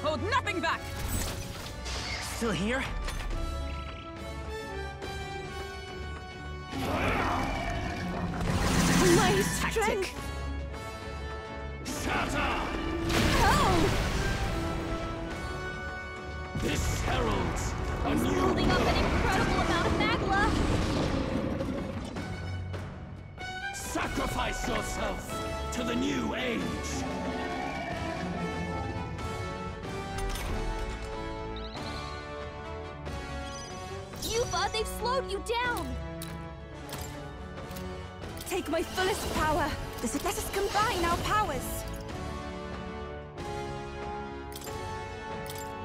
Hold nothing back! Still here? My strength! Shatter! Oh! This heralds a new Building up an incredible amount of magma! Sacrifice yourself to the new age. You thought they've slowed you down! Take my fullest power! Let us combine our powers!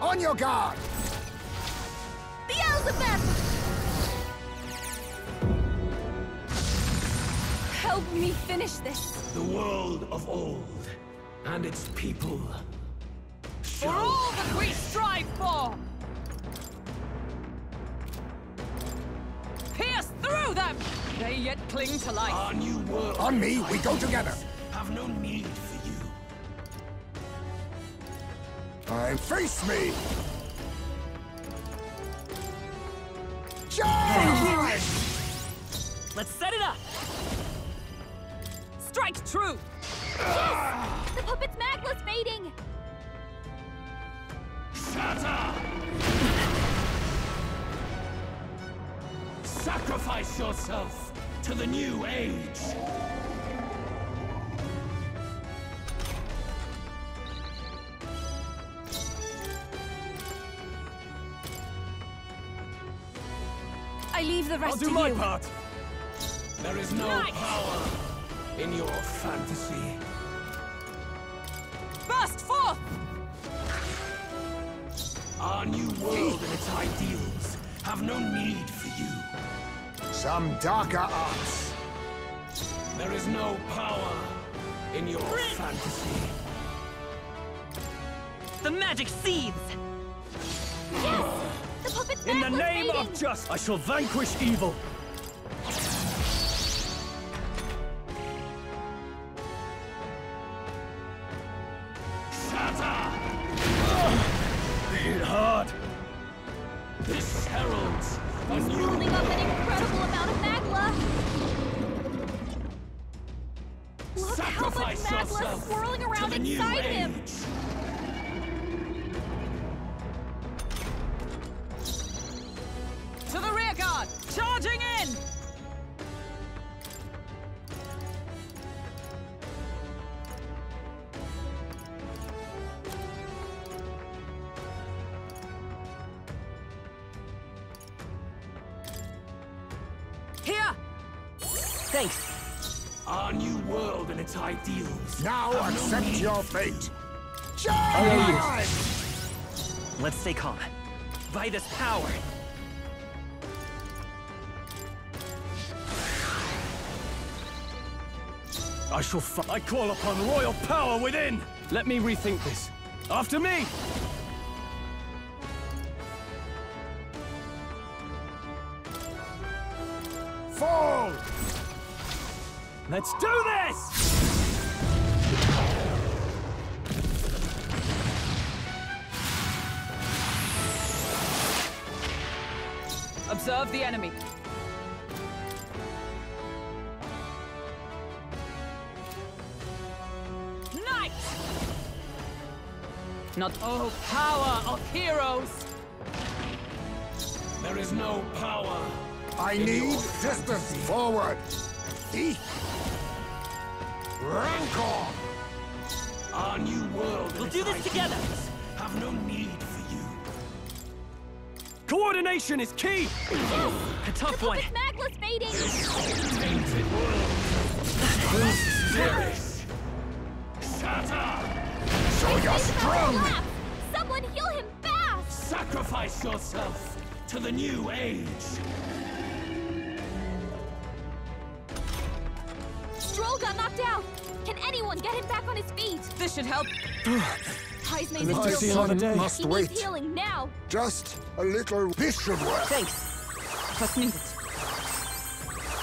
On your guard! Beelzebub! Help me finish this! The world of old and its people For all that we strive for! Pierce through them! They yet cling to life. our new world. On me, we go together. Have no need for you. Face me! Thank Let's set it up! Strike true! Yes! The puppet's magma's fading! Shatter! Sacrifice yourself to the new age. I leave the rest I'll do to my you. part. There is no Nice. power in your fantasy. Burst forth! Our new world and its ideals have no need for you. Some darker arts. There is no power in your fantasy. The magic seeds! Yes! The puppet's In the magma's name fading! of justice, I shall vanquish evil. Shatter! Hit hard. This heralds He's building up an incredible amount of magma! Look how much magma is swirling around inside him! To the rear guard! Charging in! Here! Thanks. Our new world and its ideals. Now accept your fate. Let's stay calm. By this power. I call upon royal power within! Let me rethink this. After me! Fall! Let's do this! Observe the enemy. Knight! Not oh power of heroes! There is no power. I need distance forward. Thief! Rancor! Our new world. We'll do this together. Have no need for you. Coordination is key! A tough one. Magma's fading! Tainted world. Perish. Shatter. So you're strong! Someone heal him fast! Sacrifice yourself to the new age. Stroll got knocked out! Can anyone get him back on his feet? This should help. Heismay's My son must he wait. needs healing now! Just a little. This should work. Thanks. Just needed.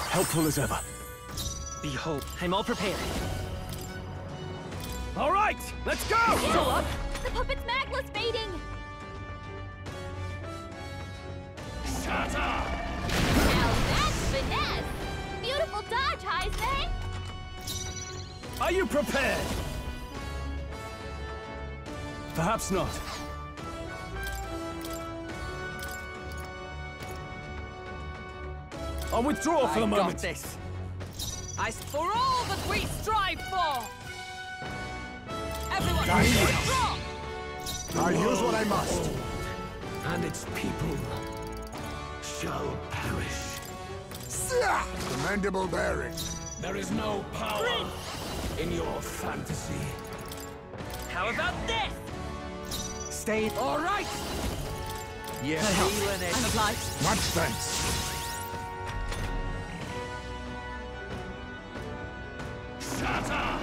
Helpful as ever. Behold, I'm all prepared. All right, let's go! Still up? The puppet's magma's fading! Shatter. Now that's finesse! Beautiful dodge, Heismay! Are you prepared? Perhaps not. I'll withdraw for the moment. Got this. For all that we strive for! Everyone, withdraw! I'll use what I must. And its people shall perish. Commendable bearing. There is no power in your fantasy. How about this? Stay All right! Yeah, I'm obliged. Much thanks. Shatter!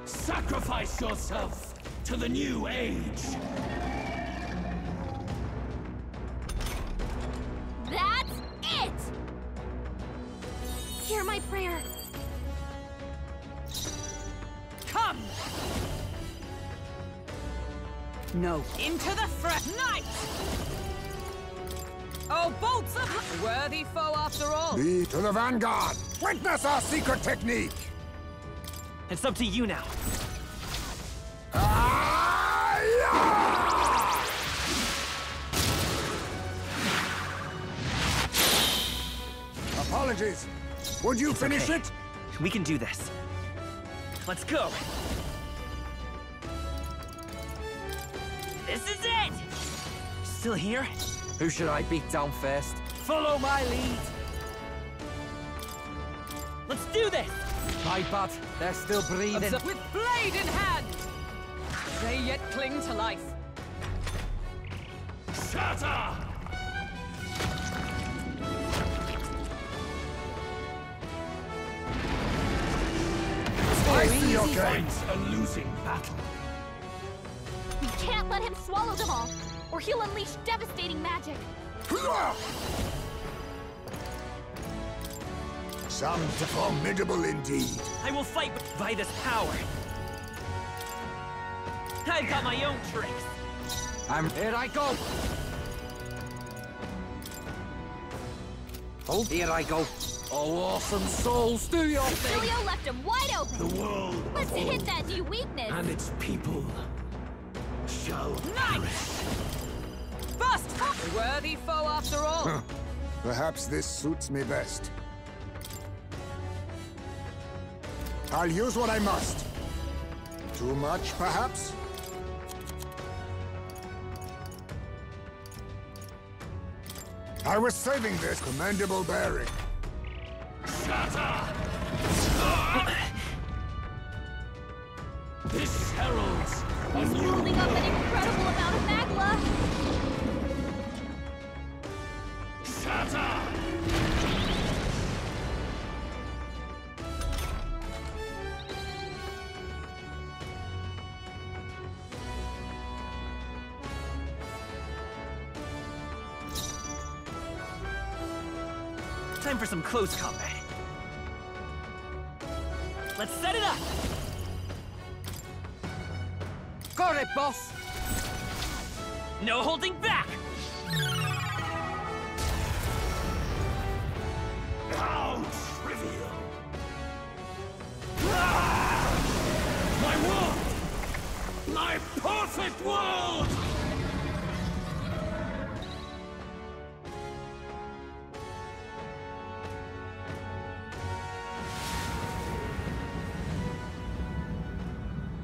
Sacrifice yourself to the new age. That's it! Hear my prayer. Come! No. Into the night! Oh, bolts of worthy foe after all. Be to the vanguard. Witness our secret technique. It's up to you now. Apologies. Would you finish okay. it? We can do this. Let's go. This is it! Still here? Who should I beat down first? Follow my lead. Let's do this! My bad. They're still breathing. With blade in hand! They yet cling to life. Shatter! I see your game. Fight a losing battle. We can't let him swallow them all, or he'll unleash devastating magic. Some formidable indeed. I will fight by this power. I've got my own tricks. Here I go! Oh, here I go. Oh, awesome souls, do your thing! Julio left him wide open! The world Let's hit that new weakness! and its people shall Nice! Bust! A worthy foe after all! Perhaps this suits me best. I'll use what I must. Too much, perhaps? I was saving this commendable bearing. shatter! This heralds a He's new holding up world. an incredible amount of magla! Shatter! Time for some close combat. Let's set it up! Got it, boss! No holding back! How trivial! Ah! My world! My perfect world!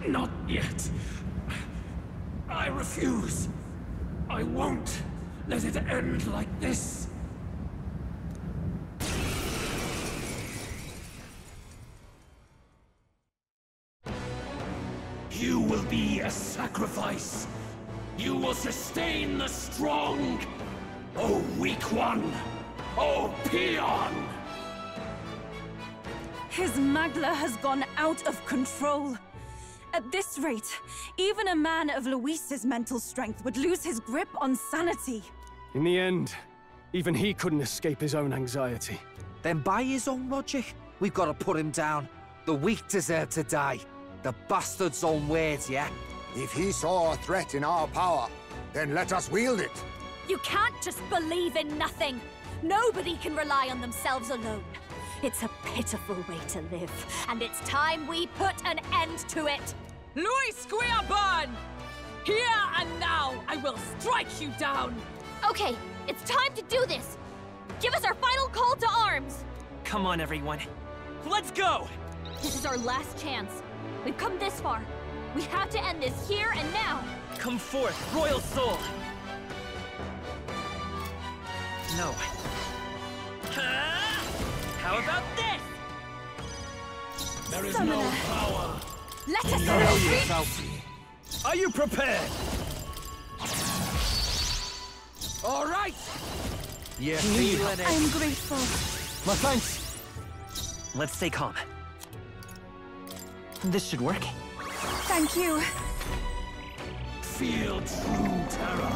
Not yet. I refuse. I won't let it end like this. You will be a sacrifice. You will sustain the strong. Oh, weak one. Oh, peon. His magla has gone out of control. At this rate, even a man of Louis's mental strength would lose his grip on sanity. In the end, even he couldn't escape his own anxiety. Then by his own logic, we've got to put him down. The weak deserve to die. The bastard's own words, yeah? If he saw a threat in our power, then let us wield it. You can't just believe in nothing! Nobody can rely on themselves alone. It's a pitiful way to live, and it's time we put an end to it! Louis Squeerburn! Here and now, I will strike you down! Okay, it's time to do this! Give us our final call to arms! Come on, everyone. Let's go! This is our last chance. We've come this far. We have to end this here and now! Come forth, Royal Soul! No. How about this? There is no power. Let us Know retreat! yourself. Are you prepared? All right! You're feeling it. I'm grateful. My thanks. Let's stay calm. This should work. Thank you. Feel true terror.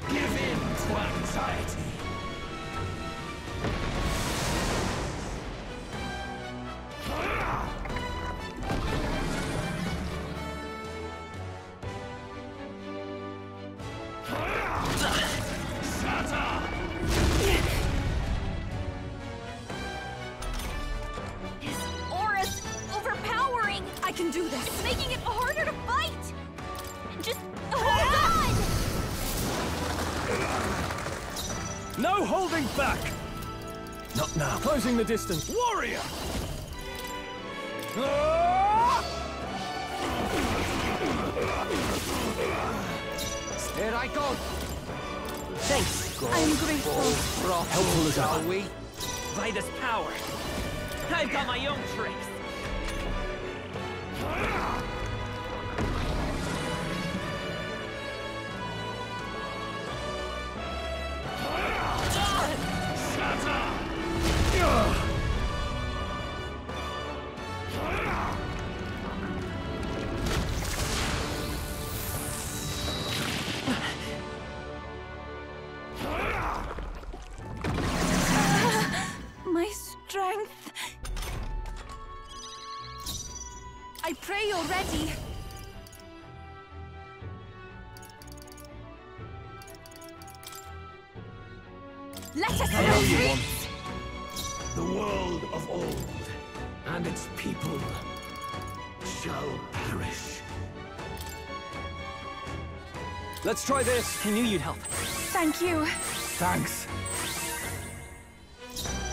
Give in to anxiety. His aura's overpowering! I can do this. It's making it harder to fight! Just hold on! No holding back! Not now. Closing the distance. Warrior! Here I go. Thanks. Go I'm grateful. full Helpful as shall ever. we? By this power, I've got my own tricks. My strength. I pray you're ready. Let us go! The world of old and its people shall perish. Let's try this. I knew you'd help. Thank you. Thanks.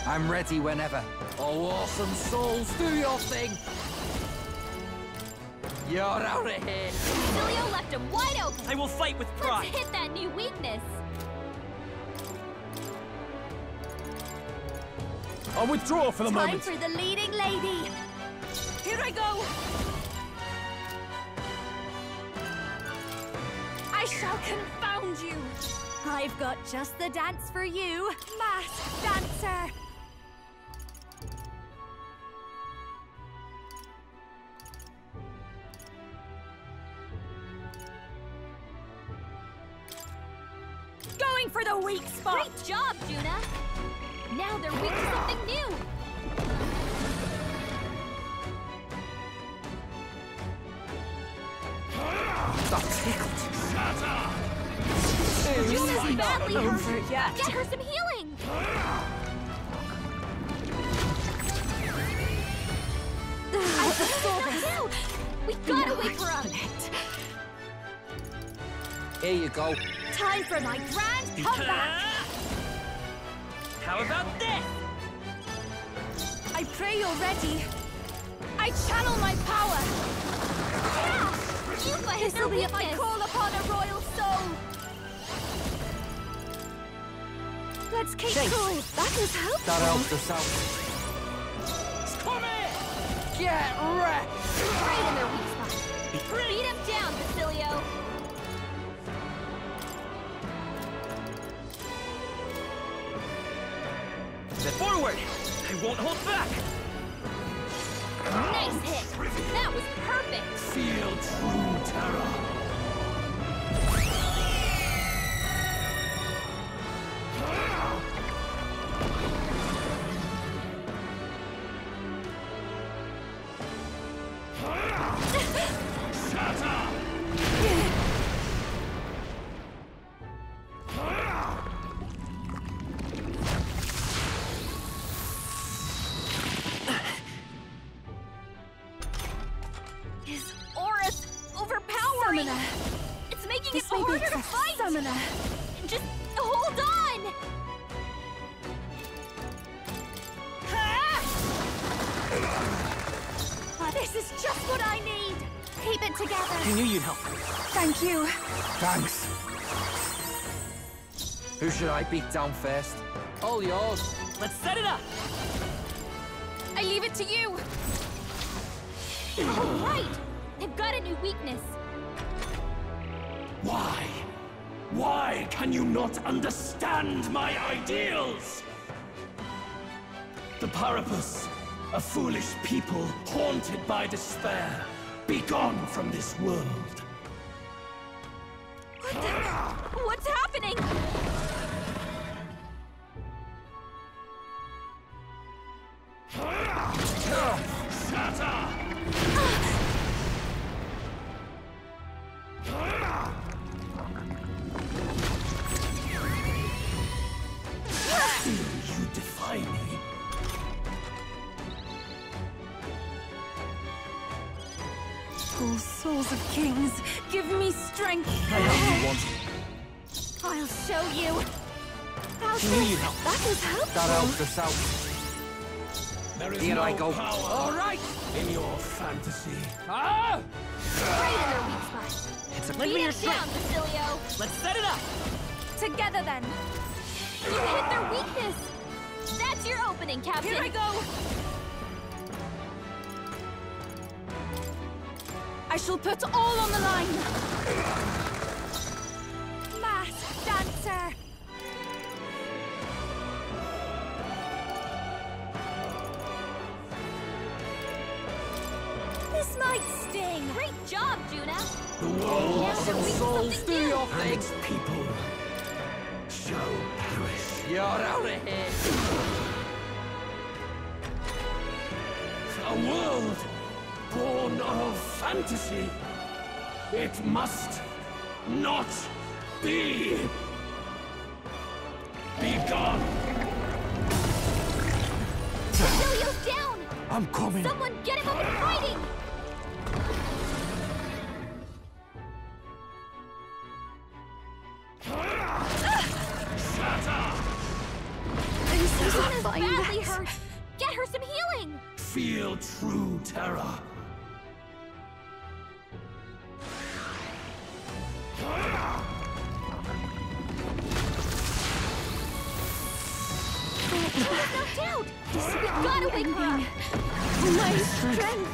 I'm ready whenever. Oh, awesome souls, do your thing! You're out of here! Basilio left him wide open! I will fight with pride! Let's hit that new weakness! I'll withdraw for the moment. Time for the leading lady! Here I go! I shall confound you! I've got just the dance for you, masked dancer! Going for the weak spot! Great job, Juna! Now they're weak to something new! That tickled. Juna's badly hurt! Yet. Get her some healing! I saw this! We gotta wake her up! Here you go. Time for my grand comeback! How about this? I pray you're ready. I channel my power. Yeah! You hit This'll be if I call upon a royal soul. Let's keep cool. That was helpful. That helped us out. Come here! Get wrecked! Right in their weak spot. Beat him down, Basilio! Forward! I won't hold back! Nice hit! That was perfect! Feel true terror. His aura's overpowering! Summoner. It's making This it may be harder to excessive. fight! Summoner. Just hold on! This is just what I need! Keep it together! I knew you'd help. Thank you. Thanks. Who should I beat down first? All yours. Let's set it up! I leave it to you. All right! They've got a new weakness! Why? Why can you not understand my ideals? The Parapus, a foolish people haunted by despair. Be gone from this world. What's happening? Shatter! You defy me. Oh, souls of kings, give me strength. I know you want. I'll show you! I knew you'd help. That was helpful. That helped us out. There is Here no I go. power All right. in your fantasy. Ah! Right in their weak spot! It's a Beat him down, Basilio! Let's set it up! Together then. You hit their weakness! That's your opening, Captain! Here I go. I shall put all on the line. Masked dancer. This might sting! Great job, Juna! The world Now they're weak to Souls, something do new! your and thing. its people shall perish. You're out of here. A world born of fantasy. It must not be. Be gone. Cecilio's down! I'm coming. Someone get him up and fighting! I'm so Luna's fine. badly hurt! Get her some healing! Feel true terror. She's knocked out! We gotta wake her up! My strength.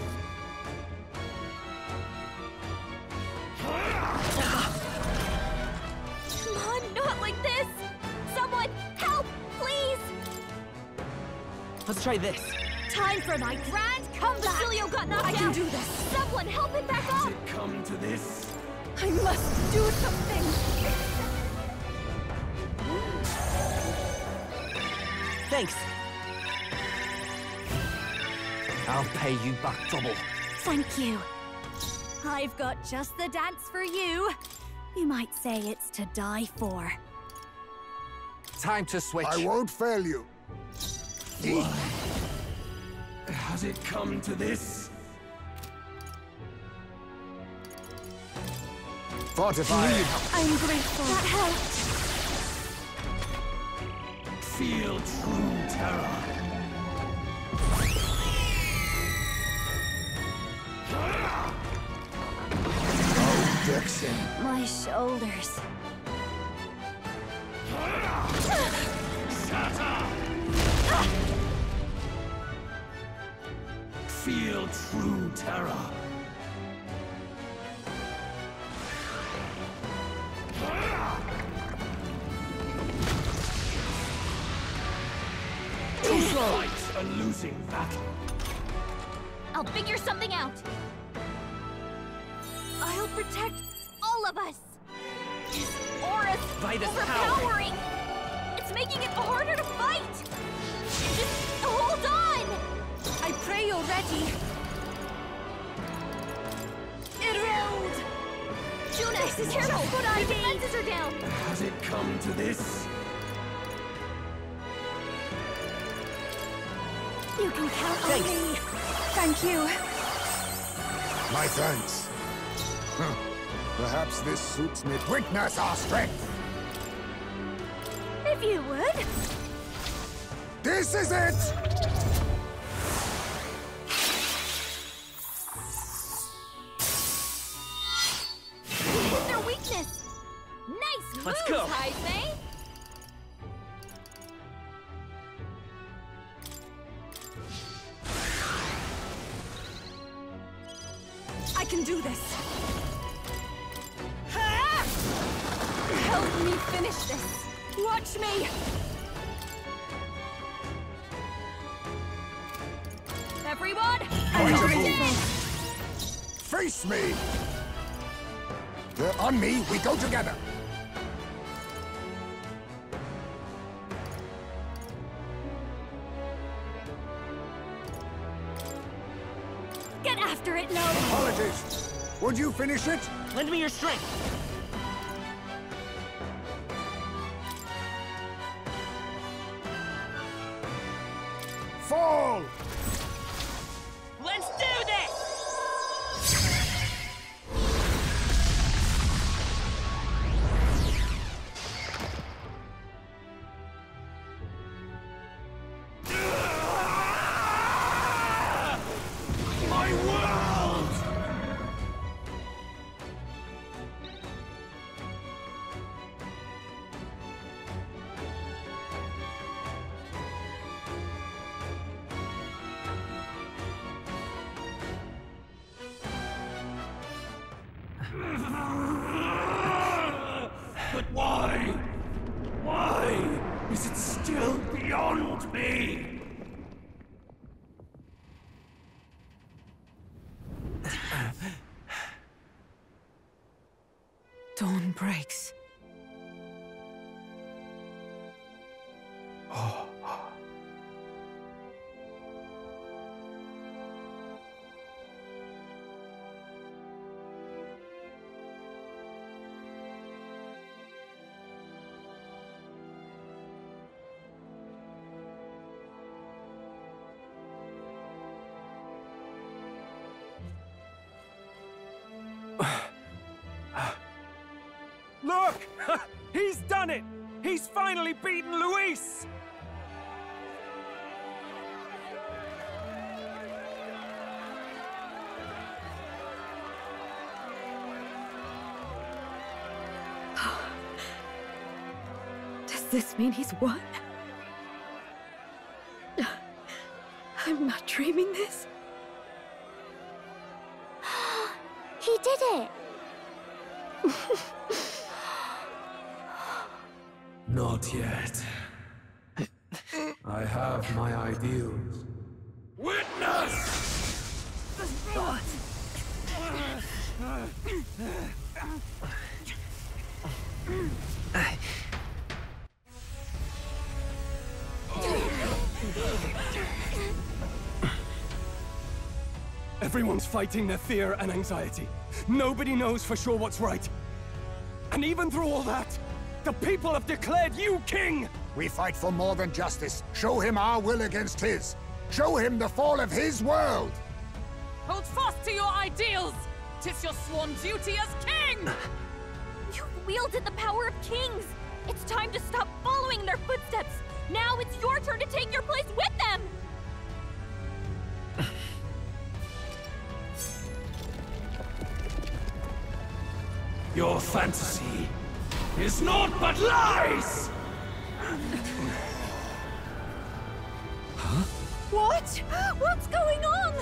Come on, not like this! Someone, help, please! Let's try this. Time for my grand comeback! Cecilio got knocked out! I can do this! Someone, help him back up! Come to this. I must do something! Thanks. I'll pay you back double. Thank you. I've got just the dance for you. You might say it's to die for. Time to switch. I won't fail you. Why has it come to this? Fortify. I'm grateful. That helped. Feel true terror. Oh, Dixon. My shoulders. Shatter! Feel true terror. Fight a losing battle. I'll figure something out. I'll protect all of us. This aura's By this power. overpowering. It's making it harder to fight. Just hold on. I pray you're ready. Erode. Juna, careful. Good idea. Defenses are down. Has it come to this? You can count on me. Thank you. My thanks. Perhaps this suits me. Witness our strength. If you would. This is it! We hit their weakness. Nice Let's moves, go. Heisei. I can do this. Ha! Help me finish this. Watch me. Everyone, Face me! They're on me, we go together. get after it, Lo. Apologies. Would you finish it? Lend me your strength. Fall! Let's do this! My world! But why? Why is it still beyond me? Dawn breaks. finally beaten Louis! Does this mean he's won? I'm not dreaming this. He did it! Not yet. I have my ideals. Witness! Everyone's fighting their fear and anxiety. Nobody knows for sure what's right. And even through all that, the people have declared you king! We fight for more than justice. Show him our will against his. Show him the fall of his world! Hold fast to your ideals! 'Tis your sworn duty as king! You've wielded the power of kings! It's time to stop following in their footsteps! Now it's your turn to take your place with them! Your fantasy is naught but lies! What? What's going on?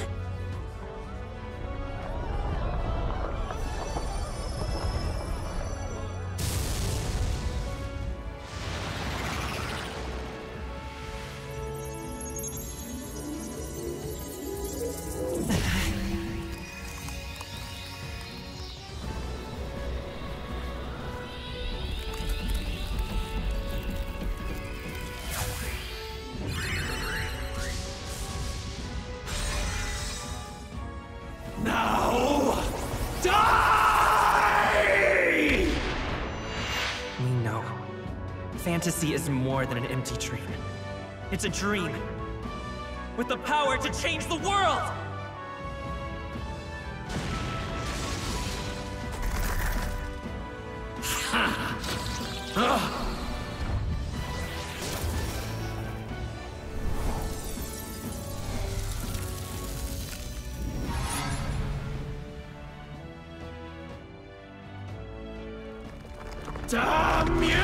Now, die! We know. Fantasy is more than an empty dream. It's a dream with the power to change the world! Damn you!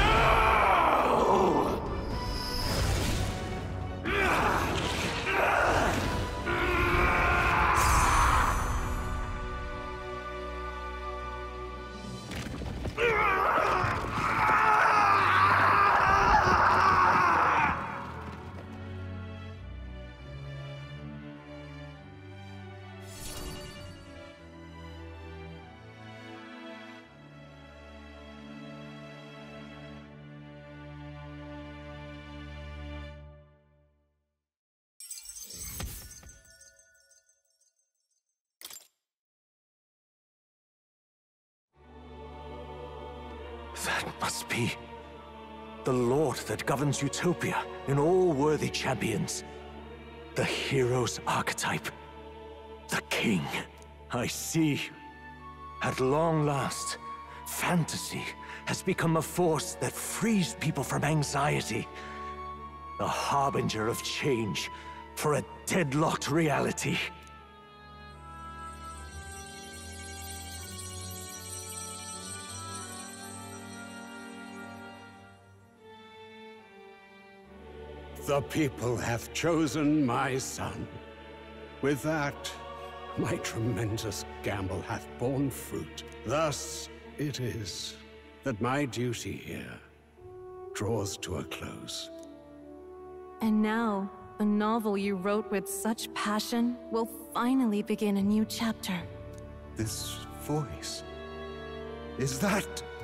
That must be the Lord that governs Utopia in all worthy champions. The hero's archetype. The king. I see. At long last, fantasy has become a force that frees people from anxiety. A harbinger of change for a deadlocked reality. The people have chosen my son. With that, my tremendous gamble hath borne fruit. Thus it is that my duty here draws to a close. And now, the novel you wrote with such passion will finally begin a new chapter. This voice...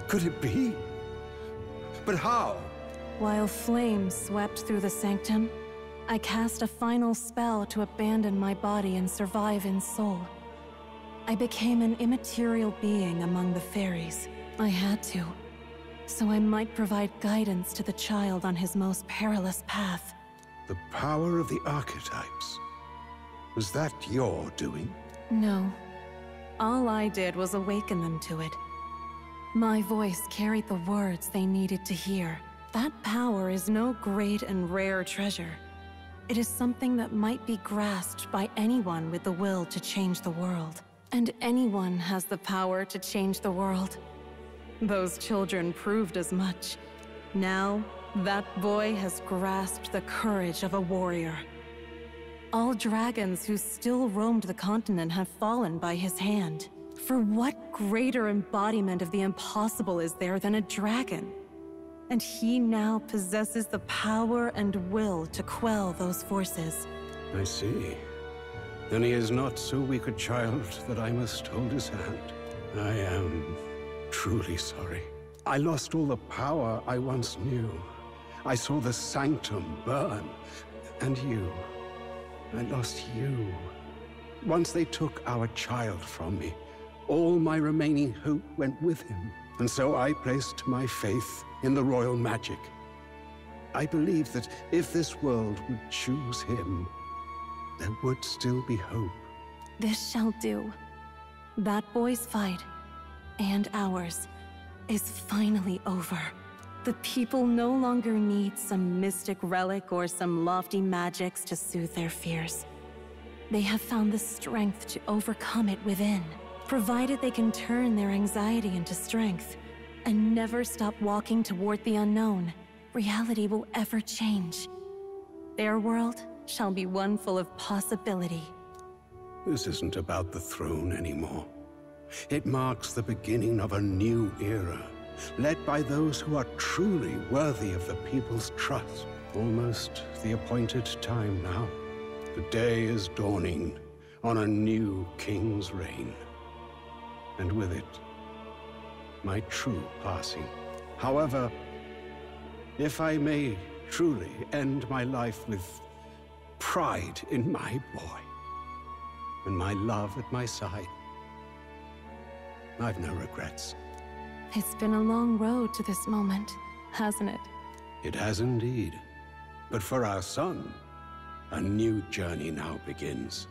could it be? But how? While flames swept through the sanctum, I cast a final spell to abandon my body and survive in soul. I became an immaterial being among the fairies. I had to, so I might provide guidance to the child on his most perilous path. The power of the archetypes. Was that your doing? No. All I did was awaken them to it. My voice carried the words they needed to hear. That power is no great and rare treasure. It is something that might be grasped by anyone with the will to change the world. And anyone has the power to change the world. Those children proved as much. Now, that boy has grasped the courage of a warrior. All dragons who still roamed the continent have fallen by his hand. For what greater embodiment of the impossible is there than a dragon? And he now possesses the power and will to quell those forces. I see. Then he is not so weak a child that I must hold his hand. I am truly sorry. I lost all the power I once knew. I saw the sanctum burn. And you. I lost you. Once they took our child from me, all my remaining hope went with him. And so I placed my faith in the royal magic. I believed that if this world would choose him, there would still be hope. This shall do. That boy's fight, and ours, is finally over. The people no longer need some mystic relic or some lofty magics to soothe their fears. They have found the strength to overcome it within. Provided they can turn their anxiety into strength and never stop walking toward the unknown, reality will ever change. Their world shall be one full of possibility. This isn't about the throne anymore. It marks the beginning of a new era, led by those who are truly worthy of the people's trust. Almost the appointed time now. The day is dawning on a new king's reign. And with it, my true passing. However, if I may truly end my life with pride in my boy, and my love at my side, I've no regrets. It's been a long road to this moment, hasn't it? It has indeed. But for our son, a new journey now begins.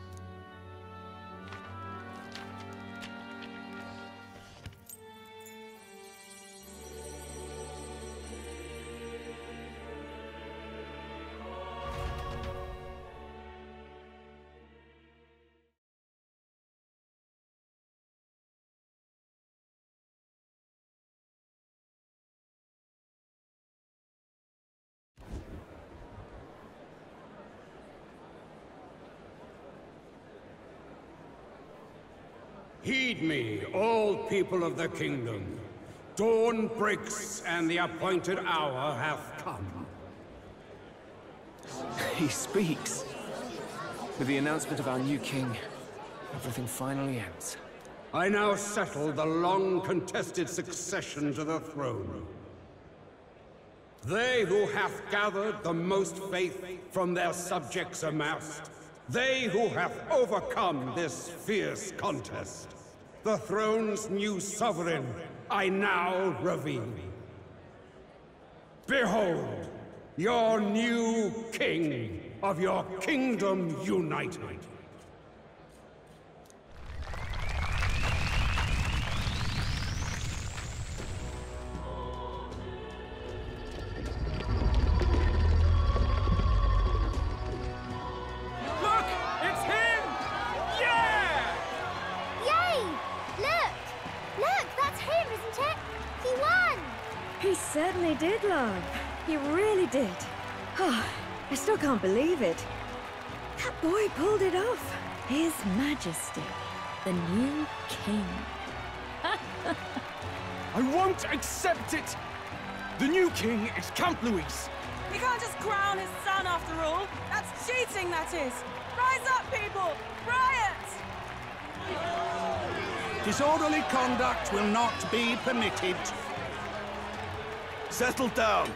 Heed me, all people of the kingdom. Dawn breaks, and the appointed hour hath come. He speaks. With the announcement of our new king, everything finally ends. I now settle the long-contested succession to the throne. They who hath gathered the most faith from their subjects amassed, they who have overcome this fierce contest, the throne's new sovereign, I now reveal. Behold, your new king of your kingdom united. Certainly did, love. He really did. Oh, I still can't believe it. That boy pulled it off. His Majesty, the new king. I won't accept it! The new king is Count Louis. You can't just crown his son after all. That's cheating, that is. Rise up, people! Riot! Disorderly conduct will not be permitted. Settle down.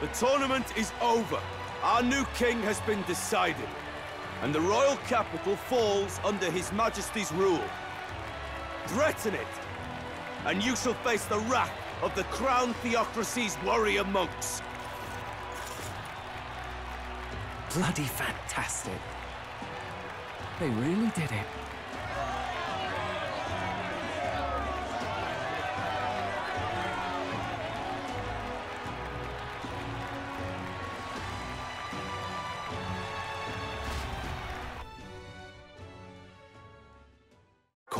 The tournament is over. Our new king has been decided, and the royal capital falls under His Majesty's rule. Threaten it, and you shall face the wrath of the Crown Theocracy's warrior monks. Bloody fantastic. They really did it.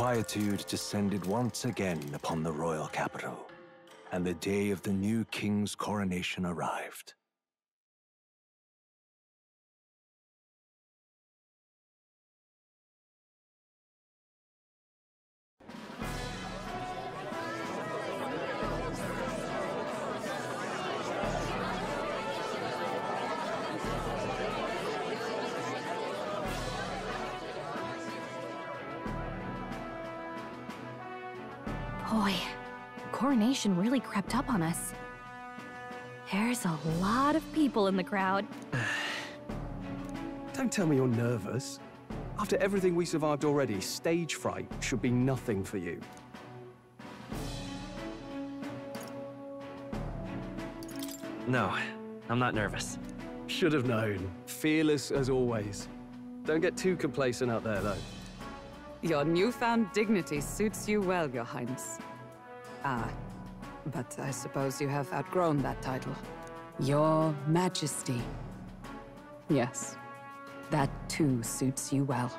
Quietude descended once again upon the royal capital, and the day of the new king's coronation arrived. Boy, Coronation really crept up on us. There's a lot of people in the crowd. Don't tell me you're nervous. After everything we survived already, stage fright should be nothing for you. No, I'm not nervous. Should have known. Fearless as always. Don't get too complacent out there, though. Your newfound dignity suits you well, Your Highness. Ah, but I suppose you have outgrown that title. Your Majesty. Yes, that too suits you well.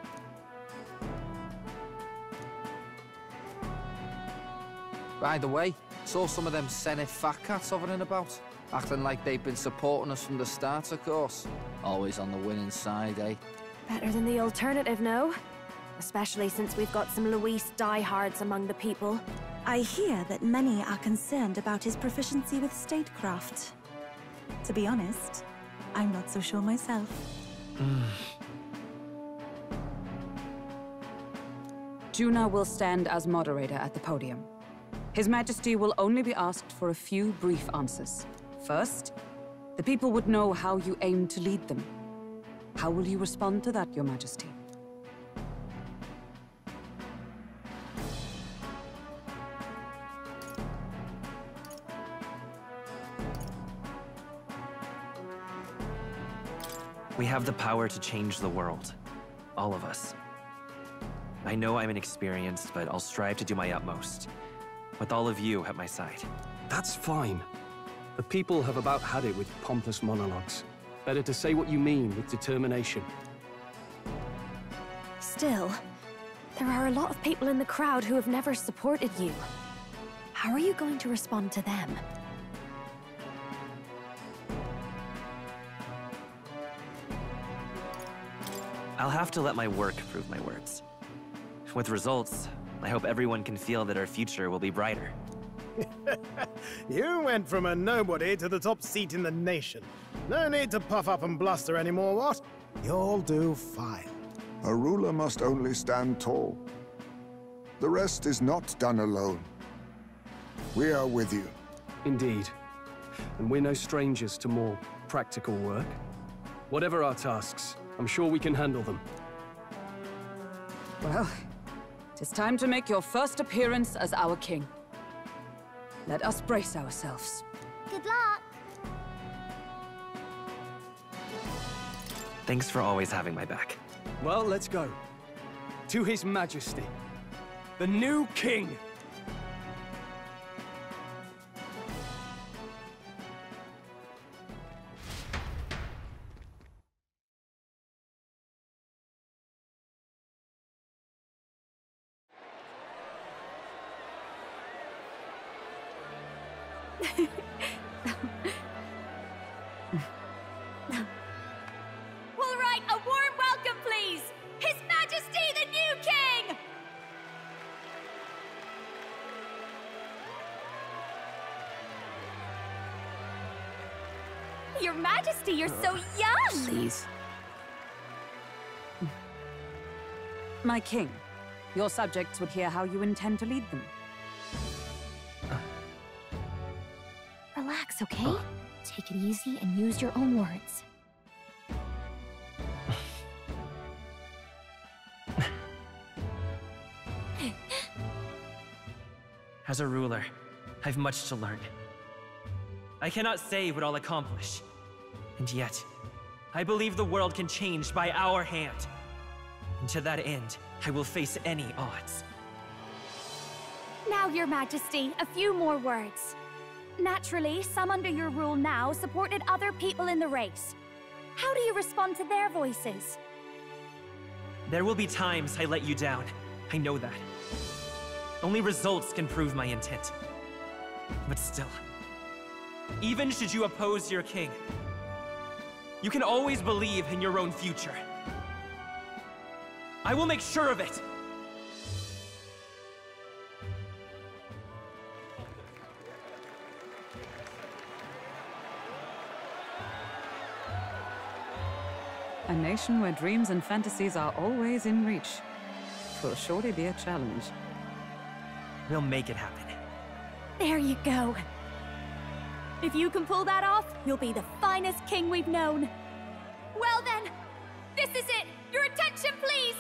By the way, saw some of them Senate fat cats hovering about, acting like they've been supporting us from the start, of course. Always on the winning side, eh? Better than the alternative, no? Especially since we've got some Louis diehards among the people. I hear that many are concerned about his proficiency with statecraft. To be honest, I'm not so sure myself. Juna will stand as moderator at the podium. His Majesty will only be asked for a few brief answers. First, the people would know how you aim to lead them. How will you respond to that, Your Majesty? We have the power to change the world. All of us. I know I'm inexperienced, but I'll strive to do my utmost. With all of you at my side. That's fine. The people have about had it with pompous monologues. Better to say what you mean with determination. Still, there are a lot of people in the crowd who have never supported you. How are you going to respond to them? I'll have to let my work prove my words. With results, I hope everyone can feel that our future will be brighter. You went from a nobody to the top seat in the nation. No need to puff up and bluster anymore, what? You'll do fine. A ruler must only stand tall. The rest is not done alone. We are with you. Indeed. And we're no strangers to more practical work. Whatever our tasks, I'm sure we can handle them. Well, it is time to make your first appearance as our king. Let us brace ourselves. Good luck! Thanks for always having my back. Well, let's go. To His Majesty, the new king! All right, a warm welcome, please! His Majesty, the new king! Your Majesty, you're so young! Please. My king, your subjects would hear how you intend to lead them. Relax, okay? Take it easy and use your own words. As a ruler, I've much to learn. I cannot say what I'll accomplish. And yet, I believe the world can change by our hand. And to that end, I will face any odds. Now, Your Majesty, a few more words. Naturally, some under your rule now supported other people in the race. How do you respond to their voices? There will be times I let you down. I know that. Only results can prove my intent. But still, even should you oppose your king, you can always believe in your own future. I will make sure of it! A nation where dreams and fantasies are always in reach. Will surely be a challenge. We'll make it happen. There you go. If you can pull that off, you'll be the finest king we've known. Well then, this is it! Your attention, please!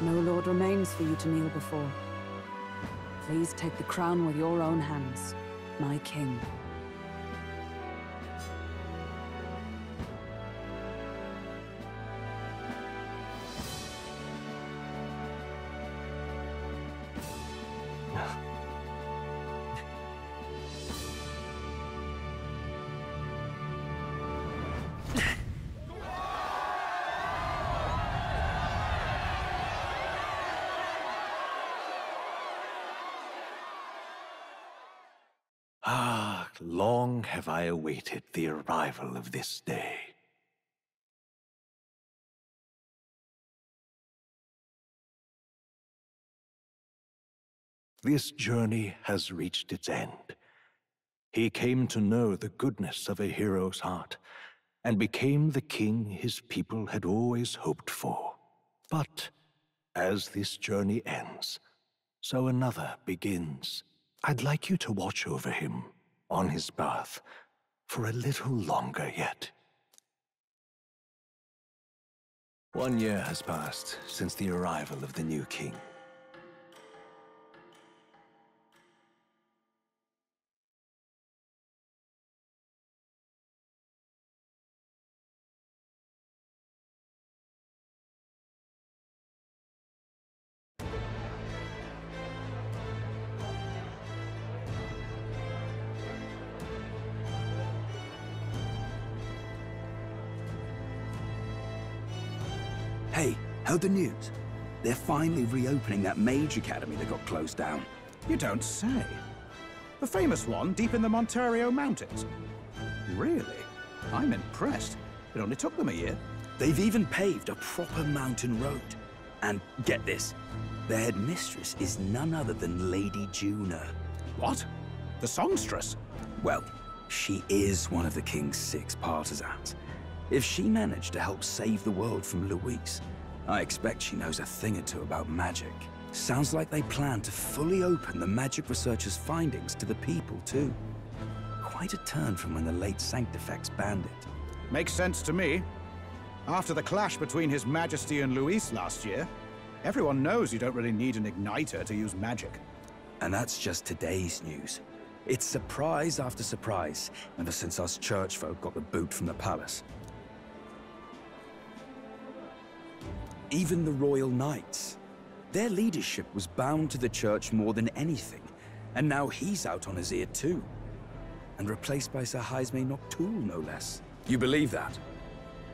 No lord remains for you to kneel before. Please take the crown with your own hands, my king. Ah, long have I awaited the arrival of this day. This journey has reached its end. He came to know the goodness of a hero's heart, and became the king his people had always hoped for. But as this journey ends, so another begins. I'd like you to watch over him on his path for a little longer yet. 1 year has passed since the arrival of the new king. Hey, heard the news? They're finally reopening that mage academy that got closed down. You don't say. The famous one deep in the Montario Mountains. Really? I'm impressed. It only took them a year. They've even paved a proper mountain road. And get this, their headmistress is none other than Lady Juna. What? The songstress? Well, she is one of the king's 6 partisans. If she managed to help save the world from Louis, I expect she knows a thing or two about magic. Sounds like they plan to fully open the magic researchers' findings to the people, too. Quite a turn from when the late Sanctifex banned it. Makes sense to me. After the clash between His Majesty and Louis last year, everyone knows you don't really need an igniter to use magic. And that's just today's news. It's surprise after surprise, ever since us church folk got the boot from the palace. Even the Royal Knights. Their leadership was bound to the church more than anything, and now he's out on his ear too. And replaced by Sir Haisme Noctul, no less. You believe that?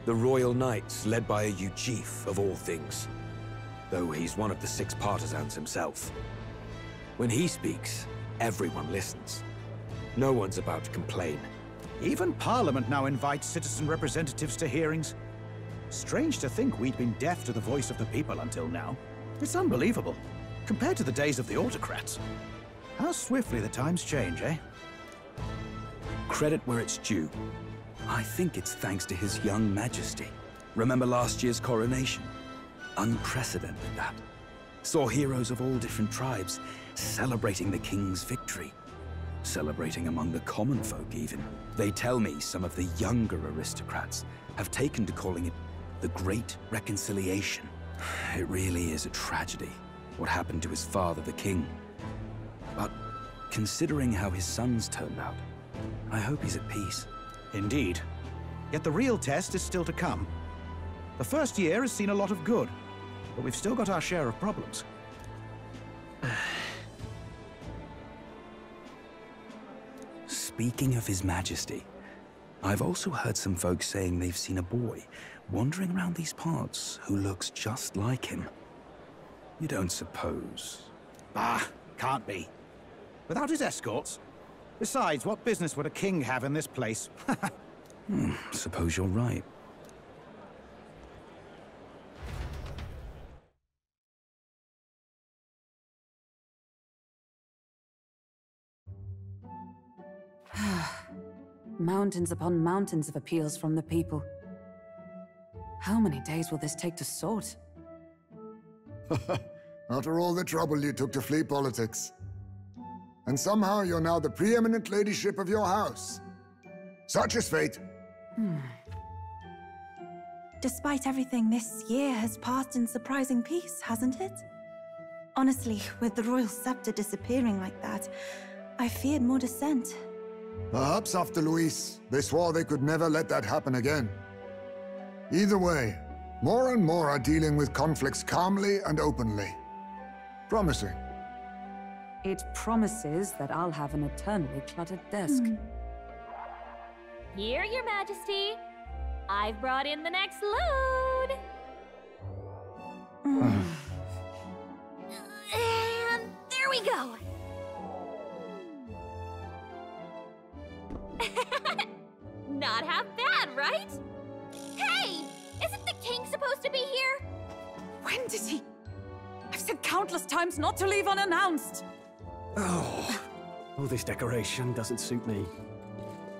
The Royal Knights, led by a Ujif of all things. Though he's one of the 6 partisans himself. When he speaks, everyone listens. No one's about to complain. Even Parliament now invites citizen representatives to hearings. Strange to think we'd been deaf to the voice of the people until now. It's unbelievable, compared to the days of the autocrats. How swiftly the times change, eh? Credit where it's due. I think it's thanks to His young majesty. Remember last year's coronation? Unprecedented, that. Saw heroes of all different tribes celebrating the king's victory. Celebrating among the common folk, even. They tell me some of the younger aristocrats have taken to calling it the Great Reconciliation. It really is a tragedy, what happened to his father, the king. But considering how his sons turned out, I hope he's at peace. Indeed. Yet the real test is still to come. The first year has seen a lot of good, but we've still got our share of problems. Speaking of His Majesty, I've also heard some folks saying they've seen a boy wandering around these parts who looks just like him. You don't suppose? Ah, can't be. Without his escorts? Besides, what business would a king have in this place? Suppose you're right. Mountains upon mountains of appeals from the people. How many days will this take to sort? After all the trouble you took to flee politics. And somehow you're now the preeminent ladyship of your house. Such is fate. Despite everything, this year has passed in surprising peace, hasn't it? Honestly, with the royal scepter disappearing like that, I feared more dissent. Perhaps after Louis, they swore they could never let that happen again. Either way, more and more are dealing with conflicts calmly and openly. Promising. It promises that I'll have an eternally cluttered desk. Here, Your Majesty. I've brought in the next load. And there we go. Not half bad, right? Hey! Isn't the king supposed to be here? When did he? I've said countless times not to leave unannounced. Oh, all this decoration doesn't suit me.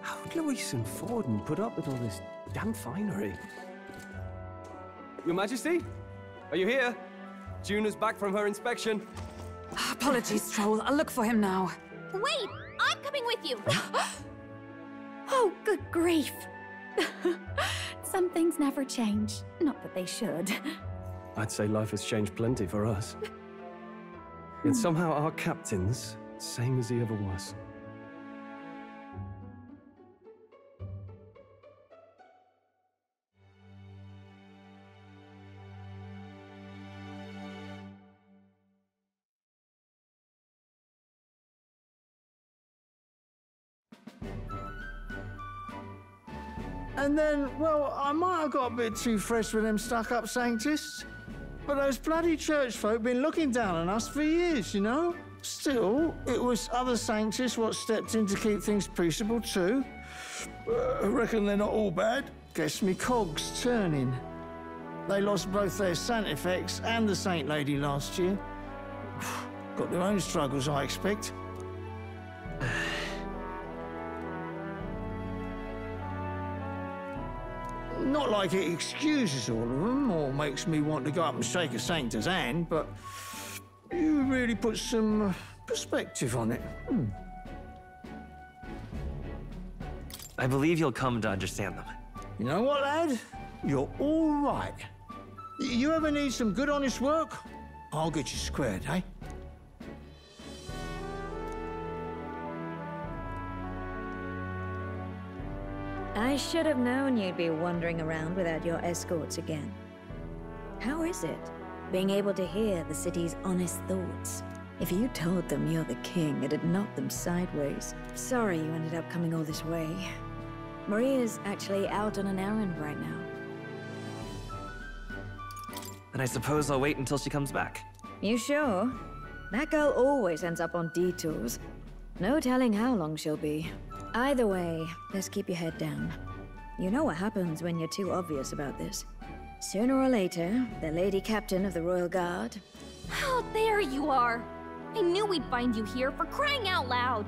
How would Louis and Forden put up with all this damn finery? Your Majesty? Are you here? Juna's back from her inspection. Apologies, Troll. I'll look for him now. Wait! I'm coming with you! Oh, good grief. Some things never change. Not that they should. I'd say life has changed plenty for us. Yet somehow our captain's same as he ever was. And then, well, I might have got a bit too fresh with them stuck-up Sanctists. But those bloody church folk been looking down on us for years, you know? Still, it was other Sanctists what stepped in to keep things peaceable too. I reckon they're not all bad. Guess me cogs turning. They lost both their Santifex and the Saint Lady last year. Got their own struggles, I expect. Not like it excuses all of them, or makes me want to go up and shake a Sanctor's hand, but you really put some perspective on it. I believe you'll come to understand them. You know what, lad? You're all right. You ever need some good, honest work? I'll get you squared, eh? I should have known you'd be wandering around without your escorts again. How is it, being able to hear the city's honest thoughts? If you told them you're the king, it'd knock them sideways. Sorry you ended up coming all this way. Maria's actually out on an errand right now. And I suppose I'll wait until she comes back. You sure? That girl always ends up on detours. No telling how long she'll be. Either way, just keep your head down. You know what happens when you're too obvious about this. Sooner or later, the Lady Captain of the Royal Guard... Oh, there you are! I knew we'd find you here, for crying out loud!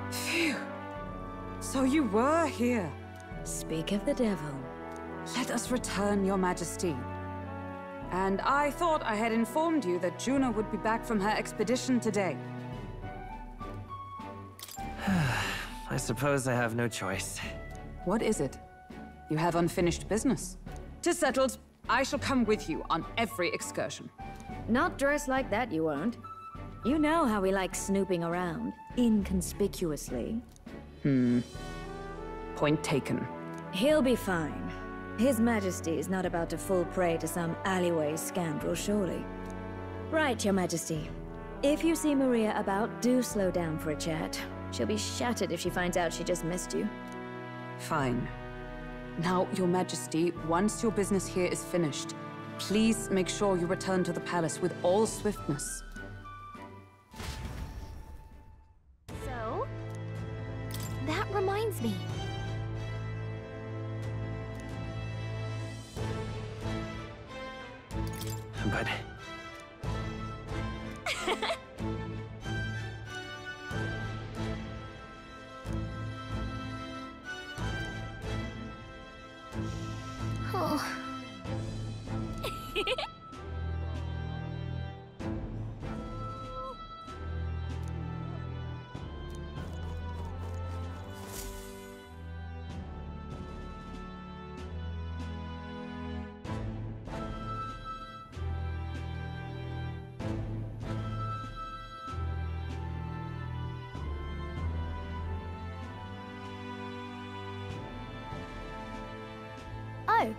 Phew. So you were here. Speak of the devil. Let us return, Your Majesty. And I thought I had informed you that Juna would be back from her expedition today. I suppose I have no choice. What is it? You have unfinished business. 'Tis settled. I shall come with you on every excursion. Not dressed like that, you won't. You know how we like snooping around, inconspicuously. Point taken. He'll be fine. His Majesty is not about to fall prey to some alleyway scoundrel, surely. Right, Your Majesty. If you see Maria about, do slow down for a chat. She'll be shattered if she finds out she just missed you. Fine. Now, Your Majesty, once your business here is finished, please make sure you return to the palace with all swiftness. So? That reminds me. But... Oh. Oh,